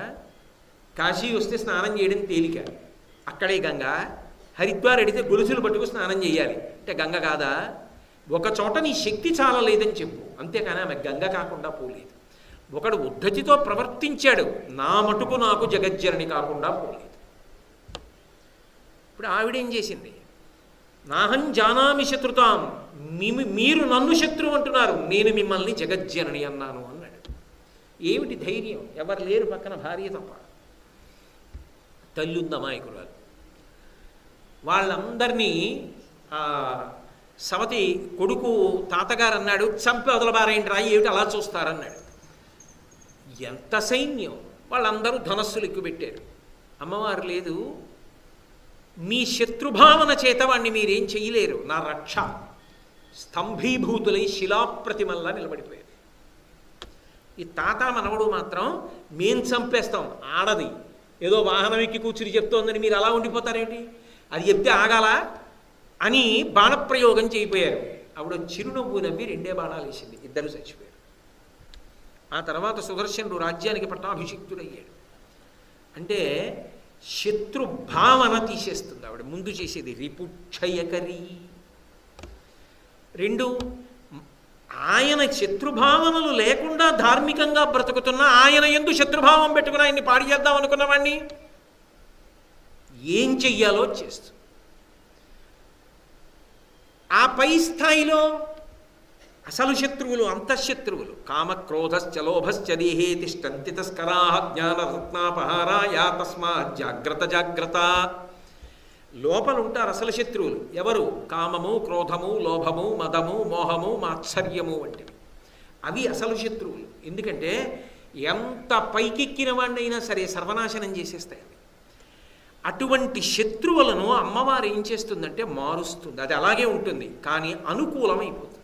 కాశీ వస్తే స్నానం చేయడం తేలిక, అక్కడే గంగ. హరిద్వార్ ఎడితే గొలుసులు పట్టుకు స్నానం చేయాలి అంటే గంగ కాదా? ఒక చోట నీ శక్తి చాలలేదని చెప్పు, అంతేకాని ఆమె గంగ కాకుండా పోలేదు. ఒకడు ఉద్ధతితో ప్రవర్తించాడు, నా మటుకు నాకు జగజ్జనని కాకుండా పోలేదు. ఇప్పుడు ఆవిడేం చేసింది? నాహం జానామి శత్రుతాం, మీరు నన్ను శత్రువు అంటున్నారు, నేను మిమ్మల్ని జగజ్జనని అన్నాను అన్నాడు. ఏమిటి ధైర్యం? ఎవరు లేరు పక్కన, భార్య తప్ప. తల్లుందమాయకురాలు. వాళ్ళందరినీ సవతి కొడుకు తాతగారు అన్నాడు, చంపి వదలబారేంటి రా, ఏమిటి అలా చూస్తారన్నాడు. ఎంత సైన్యం! వాళ్ళందరూ ధనస్సులు ఎక్కుపెట్టారు. అమ్మవారు లేదు, మీ శత్రుభావన చేత వాణ్ణి మీరేం చెయ్యలేరు, నా రక్ష. స్తంభీభూతులై శిలాప్రతిమల్లా నిలబడిపోయారు. ఈ తాత మనవడు మాత్రం మేం చంపేస్తాం, ఆడది ఏదో వాహనం ఎక్కి కూర్చుని చెప్తోందని మీరు అలా ఉండిపోతారేంటి, అది చెప్తే ఆగాల అని బాణప్రయోగం చేయిపోయారు. ఆవిడ చిరునవ్వు నవ్వి 2 బాణాలు వేసింది, ఇద్దరు చచ్చిపోయారు. ఆ తర్వాత సుదర్శనుడు రాజ్యానికి పట్టాభిషిక్తుడయ్యాడు. అంటే శత్రుభావన తీసేస్తుంది ఆవిడ ముందు చేసేది. రిపుక్షయకరీ. 2, ఆయన శత్రుభావనలు లేకుండా ధార్మికంగా బ్రతుకుతున్న ఆయన యందు శత్రుభావం పెట్టుకుని ఆయన్ని పాడి చేద్దాం అనుకున్నవాడిని ఏం చెయ్యాలో చేస్తుంది. ఆ పై స్థాయిలో అసలు శత్రువులు, అంతఃశత్రువులు కామక్రోధశ్చ లోభశ్చ దేహే తిష్టంతి తస్కరాః జ్ఞానరత్నాపహారాయ తస్మాత్ జాగ్రత్త జాగ్రత్త. లోపలుంటారు అసలు శత్రువులు. ఎవరు? కామము, క్రోధము, లోభము, మదము, మోహము, మాత్సర్యము వంటివి. అవి అసలు శత్రువులు. ఎందుకంటే ఎంత పైకెక్కిన వాడినైనా సరే సర్వనాశనం చేసేస్తాయి. అటువంటి శత్రువులను అమ్మవారు ఏం చేస్తుందంటే మారుస్తుంది. అది అలాగే ఉంటుంది కానీ అనుకూలమైపోతుంది.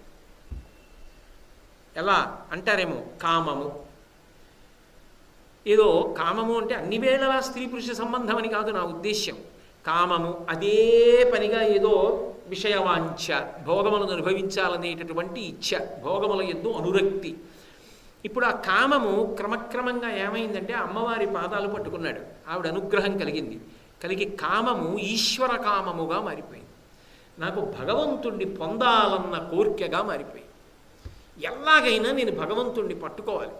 ఎలా అంటారేమో, కామము ఏదో కామము అంటే అన్ని వేళలా స్త్రీ పురుష సంబంధం అని కాదు నా ఉద్దేశ్యం. కామము అదే పనిగా ఏదో విషయవాంఛ, భోగములను అనుభవించాలనేటటువంటి ఇచ్ఛ, భోగముల యందు అనురక్తి. ఇప్పుడు ఆ కామము క్రమక్రమంగా ఏమైందంటే అమ్మవారి పాదాలు పట్టుకున్నాడు, ఆవిడ అనుగ్రహం కలిగింది. కలిగి కామము ఈశ్వర కామముగా మారిపోయింది. నాకు భగవంతుణ్ణి పొందాలన్న కోరికగా మారిపోయింది. ఎలాగైనా నేను భగవంతుణ్ణి పట్టుకోవాలి,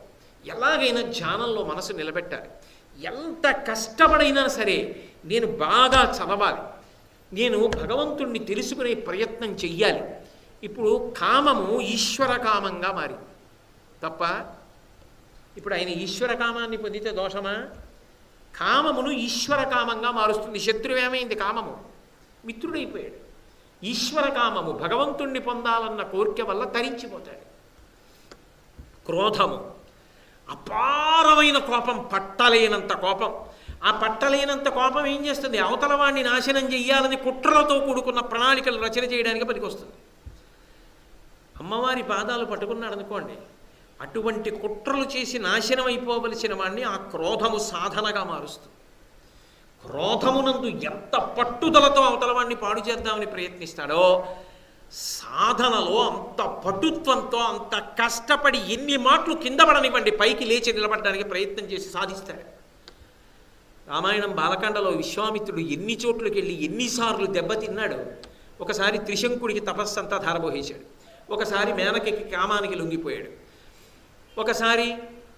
ఎలాగైనా ధ్యానంలో మనసు నిలబెట్టాలి, ఎంత కష్టపడైనా సరే నేను బాగా చదవాలి, నేను భగవంతుణ్ణి తెలుసుకునే ప్రయత్నం చెయ్యాలి. ఇప్పుడు కామము ఈశ్వర కామంగా మారింది తప్ప ఇప్పుడు ఆయన ఈశ్వర కామాన్ని పొందితే దోషమా? కామమును ఈశ్వర కామంగా మారుస్తుంది. శత్రువు ఏమైంది? కామము మిత్రుడైపోయాడు. ఈశ్వర కామము భగవంతుణ్ణి పొందాలన్న కోరిక వల్ల తరించిపోతాడు. క్రోధము అపారమైన కోపం, పట్టలేనంత కోపం. ఆ పట్టలేనంత కోపం ఏం చేస్తుంది? అవతల వాడిని నాశనం చెయ్యాలని కుట్రలతో కూడుకున్న ప్రణాళికలు రచన చేయడానికి పనికొస్తుంది. అమ్మవారి పాదాలు పట్టుకున్నాడు అనుకోండి, అటువంటి కుట్రలు చేసి నాశనం అయిపోవలసిన వాడిని ఆ క్రోధము సాధనగా మారుస్తుంది. క్రోధమునందు ఎంత పట్టుదలతో అవతల వాడిని పాడు చేద్దామని ప్రయత్నిస్తాడో, సాధనలో అంత పటుత్వంతో అంత కష్టపడి ఎన్ని మాటలు కింద పడనివ్వండి పైకి లేచి నిలబడడానికి ప్రయత్నం చేసి సాధిస్తాడు. రామాయణం బాలకాండలో విశ్వామిత్రుడు ఎన్ని చోట్లకి వెళ్ళి ఎన్నిసార్లు దెబ్బతిన్నాడు. ఒకసారి త్రిశంకుడికి తపస్సంతా ధారపోసేశాడు, ఒకసారి మేనకెక్కి కామానికి లొంగిపోయాడు, ఒకసారి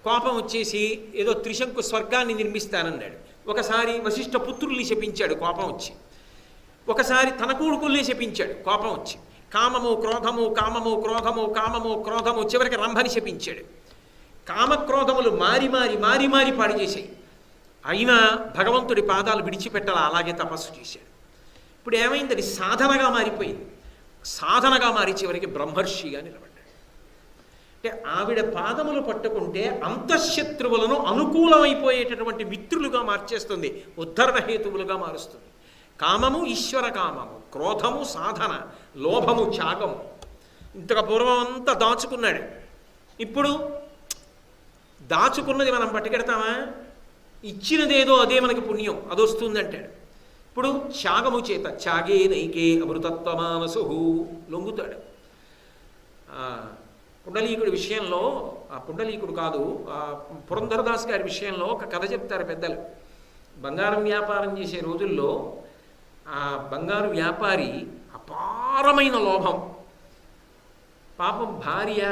కోపం వచ్చేసి ఏదో త్రిశంకు స్వర్గాన్ని నిర్మిస్తానన్నాడు, ఒకసారి వశిష్ఠ పుత్రుల్ని శపించాడు కోపం వచ్చి, ఒకసారి తన కొడుకుల్ని శపించాడు కోపం వచ్చి. కామము క్రోధము కామము క్రోధము కామము క్రోధము, చివరికి రంభని శపించాడు. కామక్రోధములు మారి మారి మారి మారి పాడి చేశాయి. అయినా భగవంతుడి పాదాలు విడిచిపెట్టాల, అలాగే తపస్సు చేశాడు. ఇప్పుడు ఏమైంది? అది సాధనగా మారిపోయింది. సాధనగా మారి చివరికి బ్రహ్మర్షిగా నిలబడ్డాడు. అంటే ఆవిడ పాదములు పట్టుకుంటే అంతఃశత్రువులను అనుకూలమైపోయేటటువంటి మిత్రులుగా మార్చేస్తుంది, ఉద్ధరణ హేతువులుగా మారుస్తుంది. కామము ఈశ్వర కామము, క్రోధము సాధన, లోభము త్యాగము. ఇంతకు పూర్వం అంతా దాచుకున్నాడు. ఇప్పుడు దాచుకున్నది మనం పట్టుకెడతామా? ఇచ్చినదేదో అదే మనకి పుణ్యం, అది వస్తుందంటాడు. ఇప్పుడు త్యాగము చేత త్యాగే నైకే అమృతత్వమానసు లొంగుతాడు. పుండలీకుడి విషయంలో, పుండలీకుడు కాదు, పురంధరదాస్ గారి విషయంలో ఒక కథ చెప్తారు పెద్దలు. బంగారం వ్యాపారం చేసే రోజుల్లో ఆ బంగారు వ్యాపారి అపారమైన లోభం. పాపం భార్య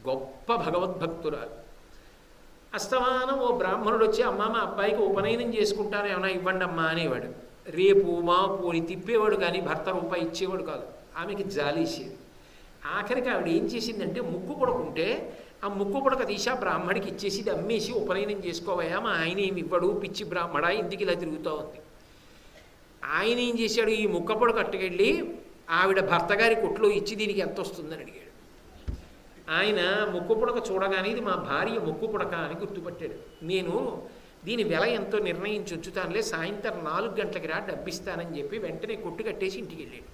గొప్ప భగవద్భక్తురాలు. అస్తమానం ఓ బ్రాహ్మణుడు వచ్చి, అమ్మ మా అబ్బాయికి ఉపనయనం చేసుకుంటాను ఏమైనా ఇవ్వండి అమ్మా అనేవాడు. రేపు మాపు అని తిప్పేవాడు, కానీ భర్త రూపాయి ఇచ్చేవాడు కాదు. ఆమెకి జాలేసేది. ఆఖరికి ఆవిడ ఏం చేసిందంటే, ముక్కు పుడకుంటే ఆ ముక్కు పుడక తీసి ఆ బ్రాహ్మడికి ఇచ్చేసి ఇది అమ్మేసి ఉపనయనం చేసుకోవయా, మా ఆయన ఏమి ఇవ్వడు, పిచ్చి బ్రాహ్మడా ఇంటికి ఇలా తిరుగుతూ ఉంది. ఆయన ఏం చేశాడు? ఈ ముక్క పుడక అట్టుకెళ్ళి ఆవిడ భర్త గారి కొట్లో ఇచ్చి దీనికి ఎంత వస్తుందని అడిగాడు. ఆయన ముక్కు పుడక చూడగానే ఇది మా భార్య ముక్కు పుడక అని గుర్తుపట్టాడు. నేను దీని వెల ఎంతో నిర్ణయించి ఉంచుతానులే, సాయంత్రం 4 గంటలకి రా డబ్బిస్తానని చెప్పి వెంటనే కొట్టు కట్టేసి ఇంటికి వెళ్ళాడు.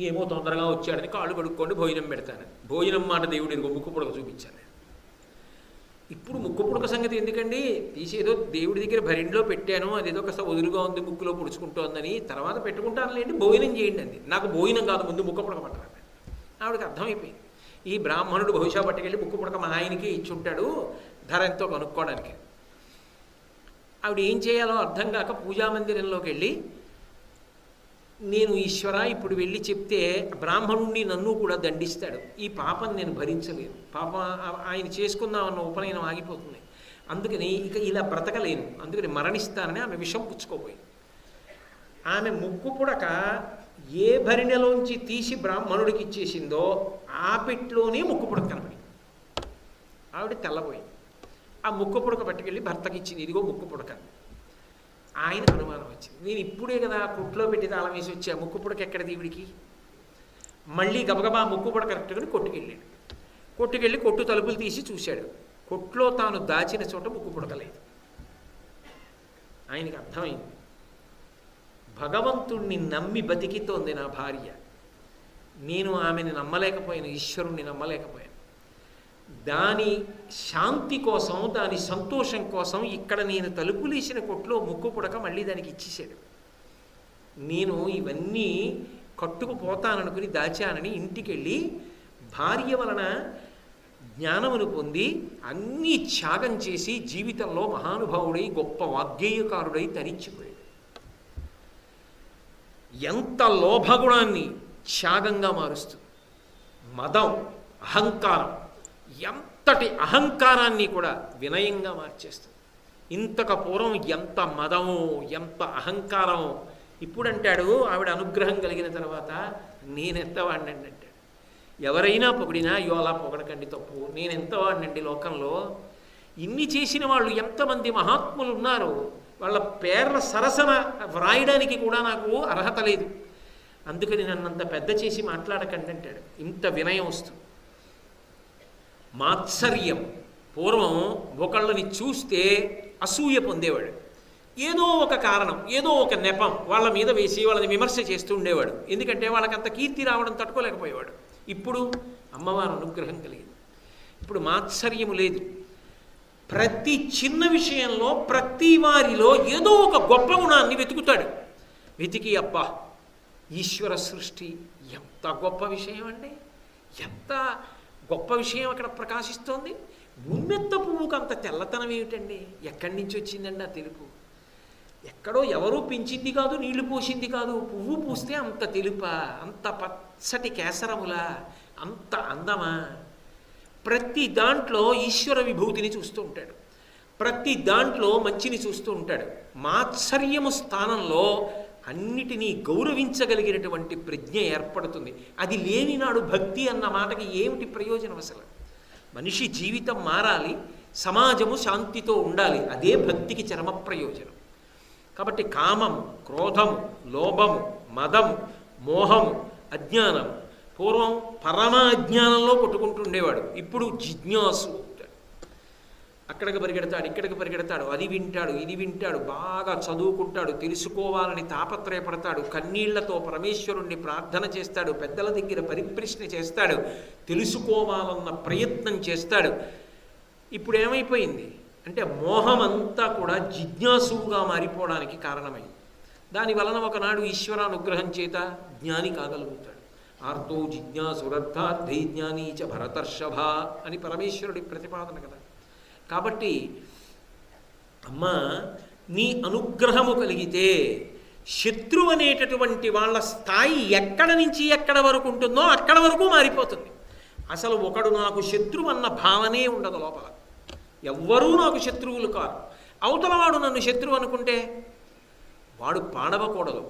ఏమో తొందరగా వచ్చాడని కాళ్ళు కడుక్కోండి భోజనం పెడతాను. భోజనం మాట దేవుడి ముక్కు పుడక చూపించాను. ఇప్పుడు ముక్కు పుడక సంగతి ఎందుకండి? తీసేదో దేవుడి దగ్గర భరిండిలో పెట్టాను, అదేదో కాస్త వదులుగా ఉంది, ముక్కులో పుడుచుకుంటోందని, తర్వాత పెట్టుకుంటానులేండి, భోజనం చేయండి అంది. నాకు భోజనం కాదు, ముందు ముక్కు పుడక పట్టాలి. ఆవిడకి అర్థమైపోయింది, ఈ బ్రాహ్మణుడు బహుశా పట్టుకెళ్ళి ముక్కు పుడక మా ఆయనకి ఇచ్చుంటాడు ధర ఎంతో కనుక్కోవడానికి. ఆవిడ ఏం చేయాలో అర్థం కాక పూజామందిరంలోకి వెళ్ళి, నేను ఈశ్వర ఇప్పుడు వెళ్ళి చెప్తే బ్రాహ్మణుణ్ణి నన్ను కూడా దండిస్తాడు, ఈ పాపం నేను భరించలేను, పాపం ఆయన చేసుకుందామన్న ఉపనయనం ఆగిపోతుంది, అందుకని ఇక ఇలా బ్రతకలేను, అందుకని మరణిస్తానని ఆమె విషం పుచ్చుకోపోయింది. ఆమె ముక్కు పుడక ఏ భరిణెలోంచి తీసి బ్రాహ్మణుడికి ఇచ్చేసిందో ఆ పెట్టులోనే ముక్కు పుడక కనబడి ఆవిడ తెల్లబోయింది. ఆ ముక్కు పుడక పట్టుకెళ్ళి భర్తకి ఇచ్చింది, ఇదిగో ముక్కు పుడక. ఆయనకు అనుమానం వచ్చింది, నేను ఇప్పుడే కదా కొట్లో పెట్టి తాళం వేసి వచ్చా, ముక్కు పుడక ఎక్కడ దేవుడికి? మళ్ళీ గబగబా ముక్కు పుడక కరెక్ట్గా కొట్టుకెళ్ళాడు. కొట్టుకెళ్ళి కొట్టు తలుపులు తీసి చూశాడు, కొట్లో తాను దాచిన చోట ముక్కు పుడకలేదు. ఆయనకి అర్థమైంది, భగవంతుణ్ణి నమ్మి బతికితోంది నా భార్య, నేను ఆమెను నమ్మలేకపోయాను, ఈశ్వరుణ్ణి నమ్మలేకపోయాను. దాని శాంతి కోసం, దాని సంతోషం కోసం ఇక్కడ నేను తలుపులేసిన కొట్లో ముక్కు పుడక మళ్ళీ దానికి ఇచ్చేసాడు. నేను ఇవన్నీ కట్టుకుపోతాననుకుని దాచానని ఇంటికి వెళ్ళి భార్య వలన జ్ఞానమును పొంది అన్నీ త్యాగం చేసి జీవితంలో మహానుభావుడై గొప్ప వాగ్గేయకారుడై తరించిపోయాడు. ఎంత లోభగుణాన్ని త్యాగంగా మారుస్తుంది. మదం, అహంకారం, ఎంతటి అహంకారాన్ని కూడా వినయంగా మార్చేస్తుంది. ఇంతకు పూర్వం ఎంత మదమో ఎంత అహంకారమో, ఇప్పుడు అంటాడు ఆవిడ అనుగ్రహం కలిగిన తర్వాత నేనెంతవాడినండి అంటాడు. ఎవరైనా పొగిడినా అయ్యో అలా పొగడకండి తప్పు, నేనెంతవాడినండి లోకంలో. ఇన్ని చేసిన వాళ్ళు ఎంతమంది మహాత్ములు ఉన్నారు, వాళ్ళ పేర్ల సరసన వ్రాయడానికి కూడా నాకు అర్హత లేదు, అందుకని నన్నంత పెద్ద చేసి మాట్లాడకండి అంటాడు. ఇంత వినయం వస్తుంది. మాత్సర్యం, పూర్వం ఒకళ్ళని చూస్తే అసూయ పొందేవాడు. ఏదో ఒక కారణం, ఏదో ఒక నెపం వాళ్ళ మీద వేసి వాళ్ళని విమర్శ చేస్తూ ఉండేవాడు. ఎందుకంటే వాళ్ళకంత కీర్తి రావడం తట్టుకోలేకపోయేవాడు. ఇప్పుడు అమ్మవారి అనుగ్రహం కలిగింది. ఇప్పుడు మాత్సర్యము లేదు. ప్రతి చిన్న విషయంలో ప్రతి వారిలో ఏదో ఒక గొప్ప గుణాన్ని వెతుకుతాడు. వెతికి అబ్బా ఈశ్వర సృష్టి ఎంత గొప్ప విషయం అండి, ఎంత గొప్ప విషయం అక్కడ ప్రకాశిస్తోంది. ఉమ్మెత్త పువ్వుకు అంత తెల్లతనం ఏమిటండి, ఎక్కడి నుంచి వచ్చిందండి ఆ తెలుపు? ఎక్కడో ఎవరూ పెంచింది కాదు, నీళ్లు పోసింది కాదు, పువ్వు పూస్తే అంత తెలుపా, అంత పచ్చటి కేసరములా, అంత అందమా? ప్రతి దాంట్లో ఈశ్వర విభూతిని చూస్తూ ఉంటాడు. ప్రతి దాంట్లో మంచిని చూస్తూ ఉంటాడు. మాత్సర్యము స్థానంలో అన్నిటినీ గౌరవించగలిగినటువంటి ప్రజ్ఞ ఏర్పడుతుంది. అది లేనినాడు భక్తి అన్న మాటకి ఏమిటి ప్రయోజనం? అసలు మనిషి జీవితం మారాలి, సమాజము శాంతితో ఉండాలి, అదే భక్తికి చరమ ప్రయోజనం. కాబట్టి కామము, క్రోధము, లోభము, మదము, మోహము, అజ్ఞానం. పూర్వం పరమ అజ్ఞానంలో కొట్టుకుంటుండేవాడు, ఇప్పుడు జిజ్ఞాసు అవుతాడు. అక్కడికి పరిగెడతాడు, ఇక్కడికి పరిగెడతాడు, అది వింటాడు, ఇది వింటాడు, బాగా చదువుకుంటాడు, తెలుసుకోవాలని తాపత్రయపడతాడు, కన్నీళ్లతో పరమేశ్వరుణ్ణి ప్రార్థన చేస్తాడు, పెద్దల దగ్గర పరిప్రశ్న చేస్తాడు, తెలుసుకోవాలన్న ప్రయత్నం చేస్తాడు. ఇప్పుడు ఏమైపోయింది అంటే మోహం అంతా కూడా జిజ్ఞాసువుగా మారిపోవడానికి కారణమైంది. దాని వలన ఒకనాడు ఈశ్వరానుగ్రహం చేత జ్ఞాని కాగలుగుతాడు. ఆర్తో జిజ్ఞాసురర్థార్థై జ్ఞానీ చ భరతర్షభ అని పరమేశ్వరుడి ప్రతిపాదన కదా. కాబట్టి అమ్మా నీ అనుగ్రహము కలిగితే శత్రువు అనేటటువంటి వాళ్ళ స్థాయి ఎక్కడ నుంచి ఎక్కడ వరకు ఉంటుందో అక్కడ వరకు మారిపోతుంది. అసలు ఒకడు నాకు శత్రువు అన్న భావనే ఉండదు లోపల. ఎవ్వరూ నాకు శత్రువులు కాదు. అవతలవాడు నన్ను శత్రువు అనుకుంటే వాడు పాడవకూడదు.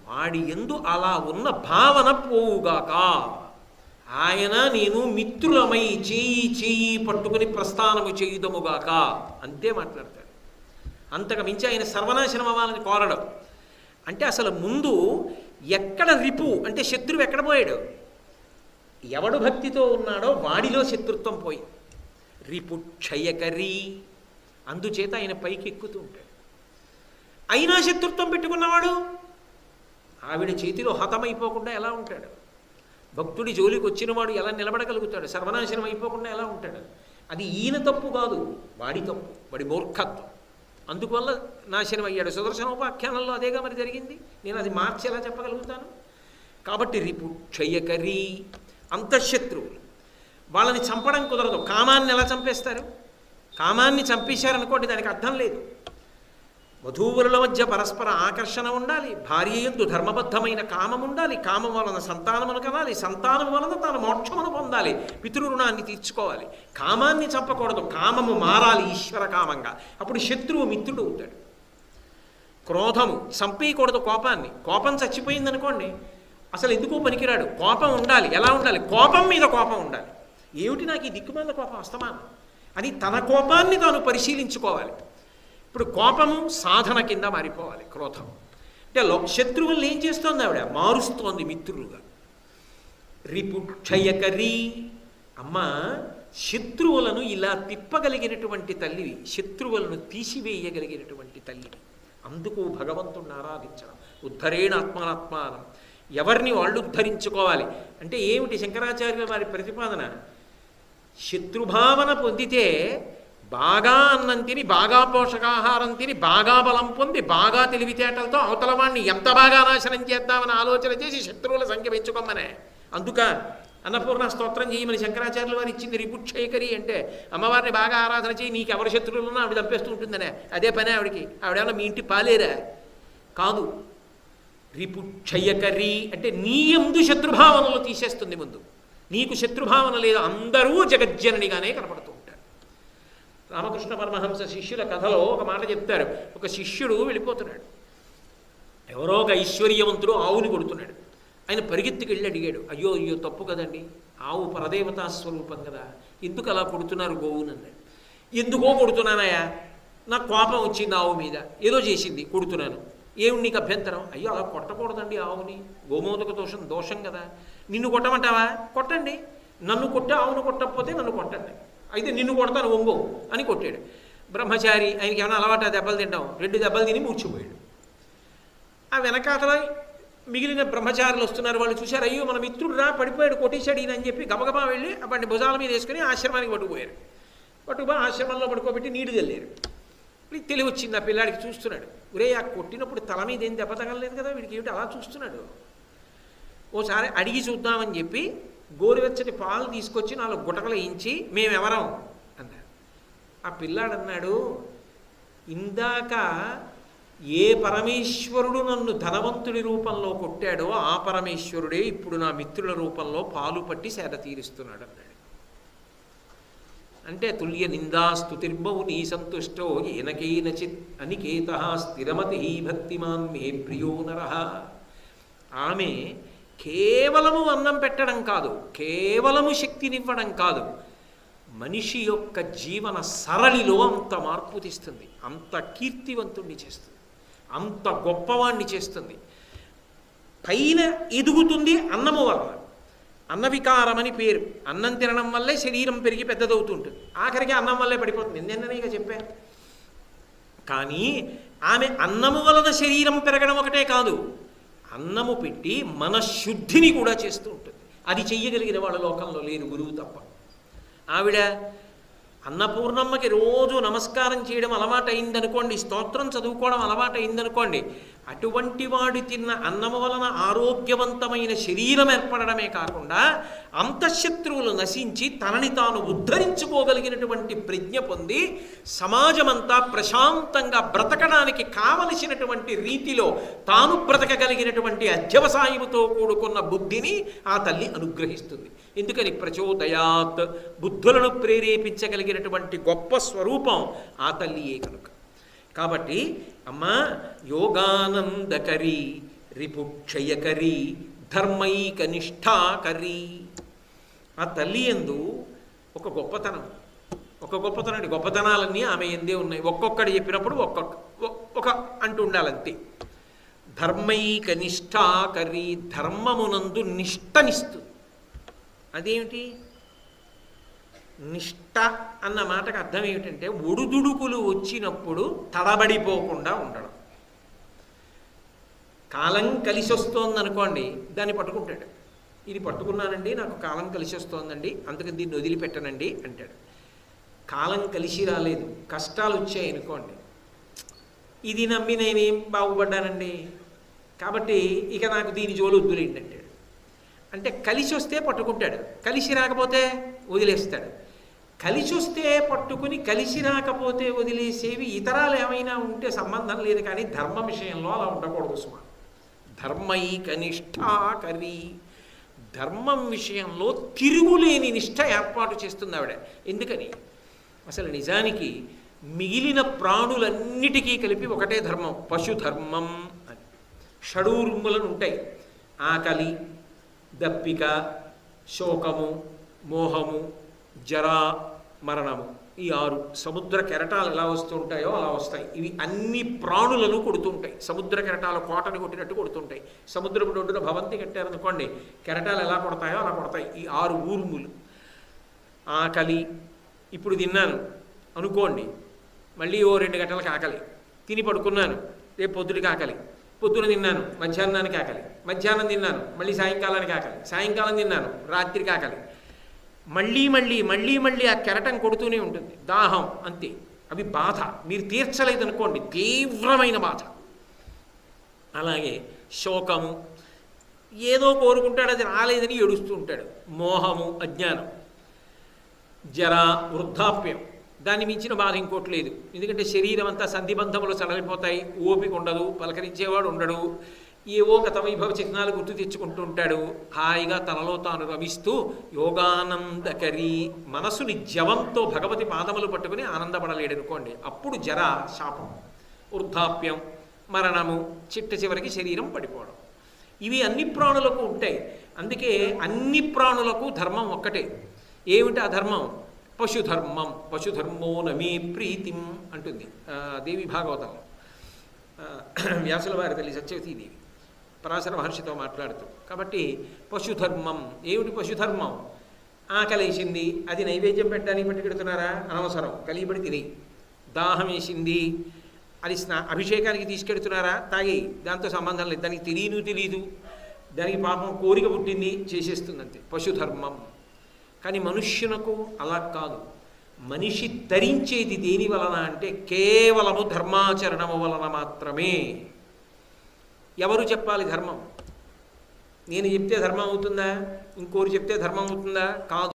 వాడి యందు అలా ఉన్న భావన పోవుగాక. ఆయన నేను మిత్రులమై చేయి చేయి పట్టుకుని ప్రస్థానము చేయుదముగాక అంతే మాట్లాడతాడు. అంతకు మించి ఆయన సర్వనాశనం అవ్వాలని కోరడం. అంటే అసలు ముందు ఎక్కడ రిపు అంటే శత్రువు ఎక్కడ పోయాడు? ఎవడు భక్తితో ఉన్నాడో వాడిలో శత్రుత్వం పోయి రిపు క్షయకరి. అందుచేత ఆయన పైకి ఎక్కుతూ ఉంటాడు. అయినా శత్రుత్వం పెట్టుకున్నవాడు ఆవిడ చేతిలో హతమైపోకుండా ఎలా ఉంటాడు? భక్తుడి జోలికి వచ్చినవాడు ఎలా నిలబడగలుగుతాడు? సర్వనాశనం అయిపోకుండా ఎలా ఉంటాడు? అది ఈయన తప్పు కాదు, వాడి తప్పు, వాడి మూర్ఖత్వం. అందువల్ల నాశనం అయ్యాడు. సుదర్శనోపాఖ్యానంలో అదేగా మరి జరిగింది. నేను అది మార్చి ఎలా చెప్పగలుగుతాను? కాబట్టి రిపు క్షయకరి అంతఃశత్రువులు. వాళ్ళని చంపడం కుదరదు. కామాన్ని ఎలా చంపేస్తారు? కామాన్ని చంపేశారనుకోండి దానికి అర్థం లేదు. వధూవరుల మధ్య పరస్పర ఆకర్షణ ఉండాలి, భార్య యందు ధర్మబద్ధమైన కామం ఉండాలి, కామం వలన సంతానమును కనాలి, సంతానం వలన తాను మోక్షమును పొందాలి, పితృరుణాన్ని తీర్చుకోవాలి. కామాన్ని చంపకూడదు, కామము మారాలి ఈశ్వర కామంగా. అప్పుడు శత్రువు మిత్రుడు అవుతాడు. క్రోధము చంపేయకూడదు, కోపాన్ని. కోపం చచ్చిపోయిందనుకోండి అసలు ఎందుకో పనికిరాడు. కోపం ఉండాలి. ఎలా ఉండాలి? కోపం మీద కోపం ఉండాలి. ఏమిటి నాకు ఈ దిక్కుమాల కోపం అస్తమానం అని తన కోపాన్ని తాను పరిశీలించుకోవాలి. ఇప్పుడు కోపము సాధన కింద మారిపోవాలి. క్రోధం అంటే శత్రువుల్ని ఏం చేస్తోంది? ఆవిడ మారుస్తోంది మిత్రులుగా. రిపుక్షయకరి అమ్మ శత్రువులను ఇలా తిప్పగలిగినటువంటి తల్లివి, శత్రువులను తీసివేయగలిగినటువంటి తల్లివి. అందుకు భగవంతుణ్ణి ఆరాధించడం. ఉద్ధరేణ ఆత్మానాత్మానం. ఎవరిని వాళ్ళు ఉద్ధరించుకోవాలి అంటే ఏమిటి? శంకరాచార్యుల వారి ప్రతిపాదన, శత్రుభావన పొందితే బాగా అన్నం తిని, బాగా పోషకాహారం తిని, బాగా బలం పొంది, బాగా తెలివితేటలతో అవతల వాడిని ఎంత బాగా నాశనం చేద్దామని ఆలోచన చేసి శత్రువుల సంఖ్య పెంచుకోమనే. అందుక అన్నపూర్ణ స్తోత్రం చేయమని శంకరాచార్యుల వారు ఇచ్చింది. రిపుక్షయకరి అంటే అమ్మవారిని బాగా ఆరాధన చేయి, నీకు ఎవరి శత్రువులున్నా ఆవిడ చంపేస్తూ ఉంటుందనే. అదే పనే ఆవిడికి. ఆవిడేమన్నా మీ ఇంటి పాలేరా? కాదు. రిపుక్షయకరి అంటే నీ యందు శత్రుభావనలు తీసేస్తుంది. ముందు నీకు శత్రుభావన లేదు, అందరూ జగజ్జననిగానే కనపడుతూ ఉంటారు. రామకృష్ణ పరమహంస శిష్యుల కథలో ఒక మాట చెప్తారు. ఒక శిష్యుడు వెళ్ళిపోతున్నాడు, ఎవరో ఒక ఐశ్వర్యవంతుడు ఆవుని కొడుతున్నాడు. ఆయన పరిగెత్తుకు వెళ్ళి అడిగాడు, అయ్యో అయ్యో తప్పు కదండి, ఆవు పరదేవతా స్వరూపం కదా, ఎందుకు అలా కొడుతున్నారు గోవునన్నాడు. ఎందుకో కొడుతున్నానయ్యా, నాకు కోపం వచ్చింది ఆవు మీద, ఏదో చేసింది కొడుతున్నాను. ఏమి నీకు అభ్యంతరం? అయ్యో అలా కొట్టకూడదండి ఆవుని, గోమోదక దోషం కదా. నిన్ను కొట్టమంటావా? కొట్టండి. నన్ను కొట్ట ఆవును కొట్టకపోతే నన్ను కొట్టండి, అయితే నిన్ను కొడతాను ఒంగో అని కొట్టాడు. బ్రహ్మచారి, ఆయనకి ఏమైనా అలవాటు ఆ దెబ్బలు తింటాం, 2 దెబ్బలు తిని మూర్చిపోయాడు. ఆ వెనకాతల మిగిలిన బ్రహ్మచారులు వస్తున్నారు, వాళ్ళు చూశారు, అయ్యో మన మిత్రుడు రా పడిపోయాడు, కొట్టేశాడు ఈయన అని చెప్పి గబగబా వెళ్ళి వాడిని భుజాల మీద వేసుకుని ఆశ్రమానికి పట్టుకుపోయారు. పట్టుకుపోయి ఆశ్రమంలో పడుకోబెట్టి నీళ్లు చల్లారు. తెలివి వచ్చింది ఆ పిల్లాడికి, చూస్తున్నాడు, ఒరే ఆ కొట్టినప్పుడు తల మీద ఏం దెబ్బ తగలలేదు కదా, వీడికి ఏమిటి అలా చూస్తున్నాడు, ఓసారి అడిగి చూద్దామని చెప్పి గోరువెచ్చటి పాలు తీసుకొచ్చి 4 గుటకలు వేయించి మేమెవరం అన్నాడు. ఆ పిల్లాడు అన్నాడు, ఇందాక ఏ పరమేశ్వరుడు నన్ను ధనవంతుడి రూపంలో కొట్టాడో ఆ పరమేశ్వరుడే ఇప్పుడు నా మిత్రుల రూపంలో పాలు పట్టి సేద తీరుస్తున్నాడు అన్నాడు. అంటే తుల్య నిందా స్తుతిర్మౌ నీ సంతుష్టో ఏనకేనచిత్ అనికేత స్థిరమతి భక్తిమాన్ మే ప్రియో నరః. ఆమె కేవలము అన్నం పెట్టడం కాదు, కేవలము శక్తినివ్వడం కాదు, మనిషి యొక్క జీవన సరళిలో అంత మార్పు తీస్తుంది, అంత కీర్తివంతుణ్ణి చేస్తుంది, అంత గొప్పవాణ్ణి చేస్తుంది. పైన ఎదుగుతుంది అన్నము వలన. అన్నవికారమని పేరు. అన్నం తినడం వల్లే శరీరం పెరిగి పెద్దదవుతుంటుంది, ఆఖరికి అన్నం వల్లే పడిపోతుంది. నిన్ననేగా చెప్పాను. కానీ ఆమె అన్నము వలన శరీరం పెరగడం ఒకటే కాదు, అన్నము పెట్టి మనశుద్ధిని కూడా చేస్తూ ఉంటుంది. అది చెయ్యగలిగిన వాళ్ళ లోకంలో లేరు, గురువు తప్ప. ఆవిడ అన్నపూర్ణమ్మకి రోజు నమస్కారం చేయడం అలవాటైందనుకోండి, స్తోత్రం చదువుకోవడం అలవాటైందనుకోండి, అటువంటి వాడి తిన్న అన్నము వలన ఆరోగ్యవంతమైన శరీరం ఏర్పడమే కాకుండా అంతఃశత్రువులు నశించి తనని తాను ఉద్ధరించుకోగలిగినటువంటి ప్రజ్ఞ పొంది సమాజమంతా ప్రశాంతంగా బ్రతకడానికి కావలసినటువంటి రీతిలో తాను బ్రతకగలిగినటువంటి అధ్యవసాయముతో కూడుకున్న బుద్ధిని ఆ తల్లి అనుగ్రహిస్తుంది. ఎందుకని? ప్రచోదయాత్, బుద్ధులను ప్రేరేపించగలిగినటువంటి గొప్ప స్వరూపం ఆ తల్లియే కనుక. కాబట్టి అమ్మా, యోగానందకరి, రిపుక్షయకరి, ధర్మైక నిష్ఠాకరి. ఆ తల్లి యందు ఒక గొప్పతనం గొప్పతనాలన్నీ ఆమె ఎందే ఉన్నాయి. ఒక్కొక్కటి చెప్పినప్పుడు ఒక అంటూ ఉండాలంతే. ధర్మైక నిష్ఠాకరి, ధర్మమునందు నిష్టనిస్తుంది. అదేమిటి? నిష్ట అన్న మాటకు అర్థం ఏమిటంటే ఒడుదుడుకులు వచ్చినప్పుడు తడబడిపోకుండా ఉండడం. కాలం కలిసి వస్తోందనుకోండి, దాన్ని పట్టుకుంటాడు. ఇది పట్టుకున్నానండి, నాకు కాలం కలిసి వస్తోందండి, అందుకని దీన్ని వదిలిపెట్టనండి అంటాడు. కాలం కలిసి రాలేదు, కష్టాలు వచ్చాయనుకోండి, ఇది నమ్మి నేనేం బాగుపడ్డానండి, కాబట్టి ఇక నాకు దీని జోలు వద్దులేండి అంటాడు. అంటే కలిసి వస్తే పట్టుకుంటాడు, కలిసి రాకపోతే వదిలేస్తాడు. కలిసి వస్తే పట్టుకుని కలిసి రాకపోతే వదిలేసేవి ఇతరాలు ఏమైనా ఉంటే సంబంధం లేదు, కానీ ధర్మ విషయంలో అలా ఉండకూడదు సుమా. ధర్మైక నిష్ఠాకరి, ధర్మం విషయంలో తిరుగులేని నిష్ఠ ఏర్పాటు చేస్తుంది ఆవిడ. ఎందుకని? అసలు నిజానికి మిగిలిన ప్రాణులన్నిటికీ కలిపి ఒకటే ధర్మం, పశుధర్మం అని. షడూర్ములను ఉంటాయి: ఆకలి, దప్పిక, శోకము, మోహము, జరా, మరణము. ఈ 6 సముద్ర కెరటాలు ఎలా వస్తుంటాయో అలా వస్తాయి. ఇవి అన్ని ప్రాణులను కొడుతుంటాయి. సముద్ర కెరటాలు కోటని కొట్టినట్టు కొడుతుంటాయి. సముద్రపు ఒడ్డున భవంతి కట్టారనుకోండి, కెరటాలు ఎలా కొడతాయో అలా కొడతాయి ఈ 6 ఊర్ములు. ఆకలి, ఇప్పుడు తిన్నాను అనుకోండి, మళ్ళీ ఓ 2 గంటలకు ఆకలి, తిని పడుకున్నాను, రేపు పొద్దుటికి ఆకలి, పొద్దున తిన్నాను మధ్యాహ్నానికి ఆకలి, మధ్యాహ్నం తిన్నాను మళ్ళీ సాయంకాలానికి ఆకలి, సాయంకాలం తిన్నాను రాత్రికి ఆకలి, మళ్ళీ మళ్ళీ మళ్ళీ మళ్ళీ ఆ కెరటం కొడుతూనే ఉంటుంది. దాహం, అంతే. అవి బాధ. మీరు తీర్చలేదనుకోండి, తీవ్రమైన బాధ. అలాగే శోకము, ఏదో కోరుకుంటాడు, అది రాలేదని ఏడుస్తూ ఉంటాడు. మోహము, అజ్ఞానం. జర, వృద్ధాప్యం, దాన్ని మించిన బాధ ఇంకోటి లేదు. ఎందుకంటే శరీరం అంతా సంధిబంధములు సడలిపోతాయి, ఓపిక ఉండదు, పలకరించేవాడు ఉండడు, ఏవో గత వైభవ చిహ్నాలు గుర్తు తెచ్చుకుంటూ ఉంటాడు. హాయిగా తనలో తాను రమిస్తూ యోగానందకరి, మనసుని జవంతో భగవతి పాదములు పట్టుకుని ఆనందపడలేడనుకోండి, అప్పుడు జర, శాపం, వృద్ధాప్యం, మరణము, చిట్ట చివరికి శరీరం పడిపోవడం. ఇవి అన్ని ప్రాణులకు ఉంటాయి. అందుకే అన్ని ప్రాణులకు ధర్మం ఒక్కటే. ఏమిటి ఆ ధర్మం? పశుధర్మం. పశుధర్మో నమే ప్రీతిం అంటుంది దేవి భాగవతంలో. వ్యాసుల వారి తల్లి సత్యవతీదేవి పరాశర మహర్షితో మాట్లాడుతూ. కాబట్టి పశుధర్మం. ఏమిటి పశుధర్మం? ఆకలేసింది, అది నైవేద్యం పెట్టడానికి పట్టుకెడుతున్నారా? అనవసరం, కలియబడి తిని. దాహం వేసింది, అది అభిషేకానికి తీసుకెడుతున్నారా, తాగి, దాంతో సంబంధం లేదు, దానికి తెలీదు, దానికి పాపం కోరిక పుట్టింది, చేసేస్తుంది అంతే, పశుధర్మం. కానీ మనుష్యునకు అలా కాదు. మనిషి తరించేది దేని వలన అంటే కేవలము ధర్మాచరణము వలన మాత్రమే. ఎవరు చెప్పాలి ధర్మం? నేను చెప్తే ధర్మం అవుతుందా? ఇంకోరు చెప్తే ధర్మం అవుతుందా? కాదు.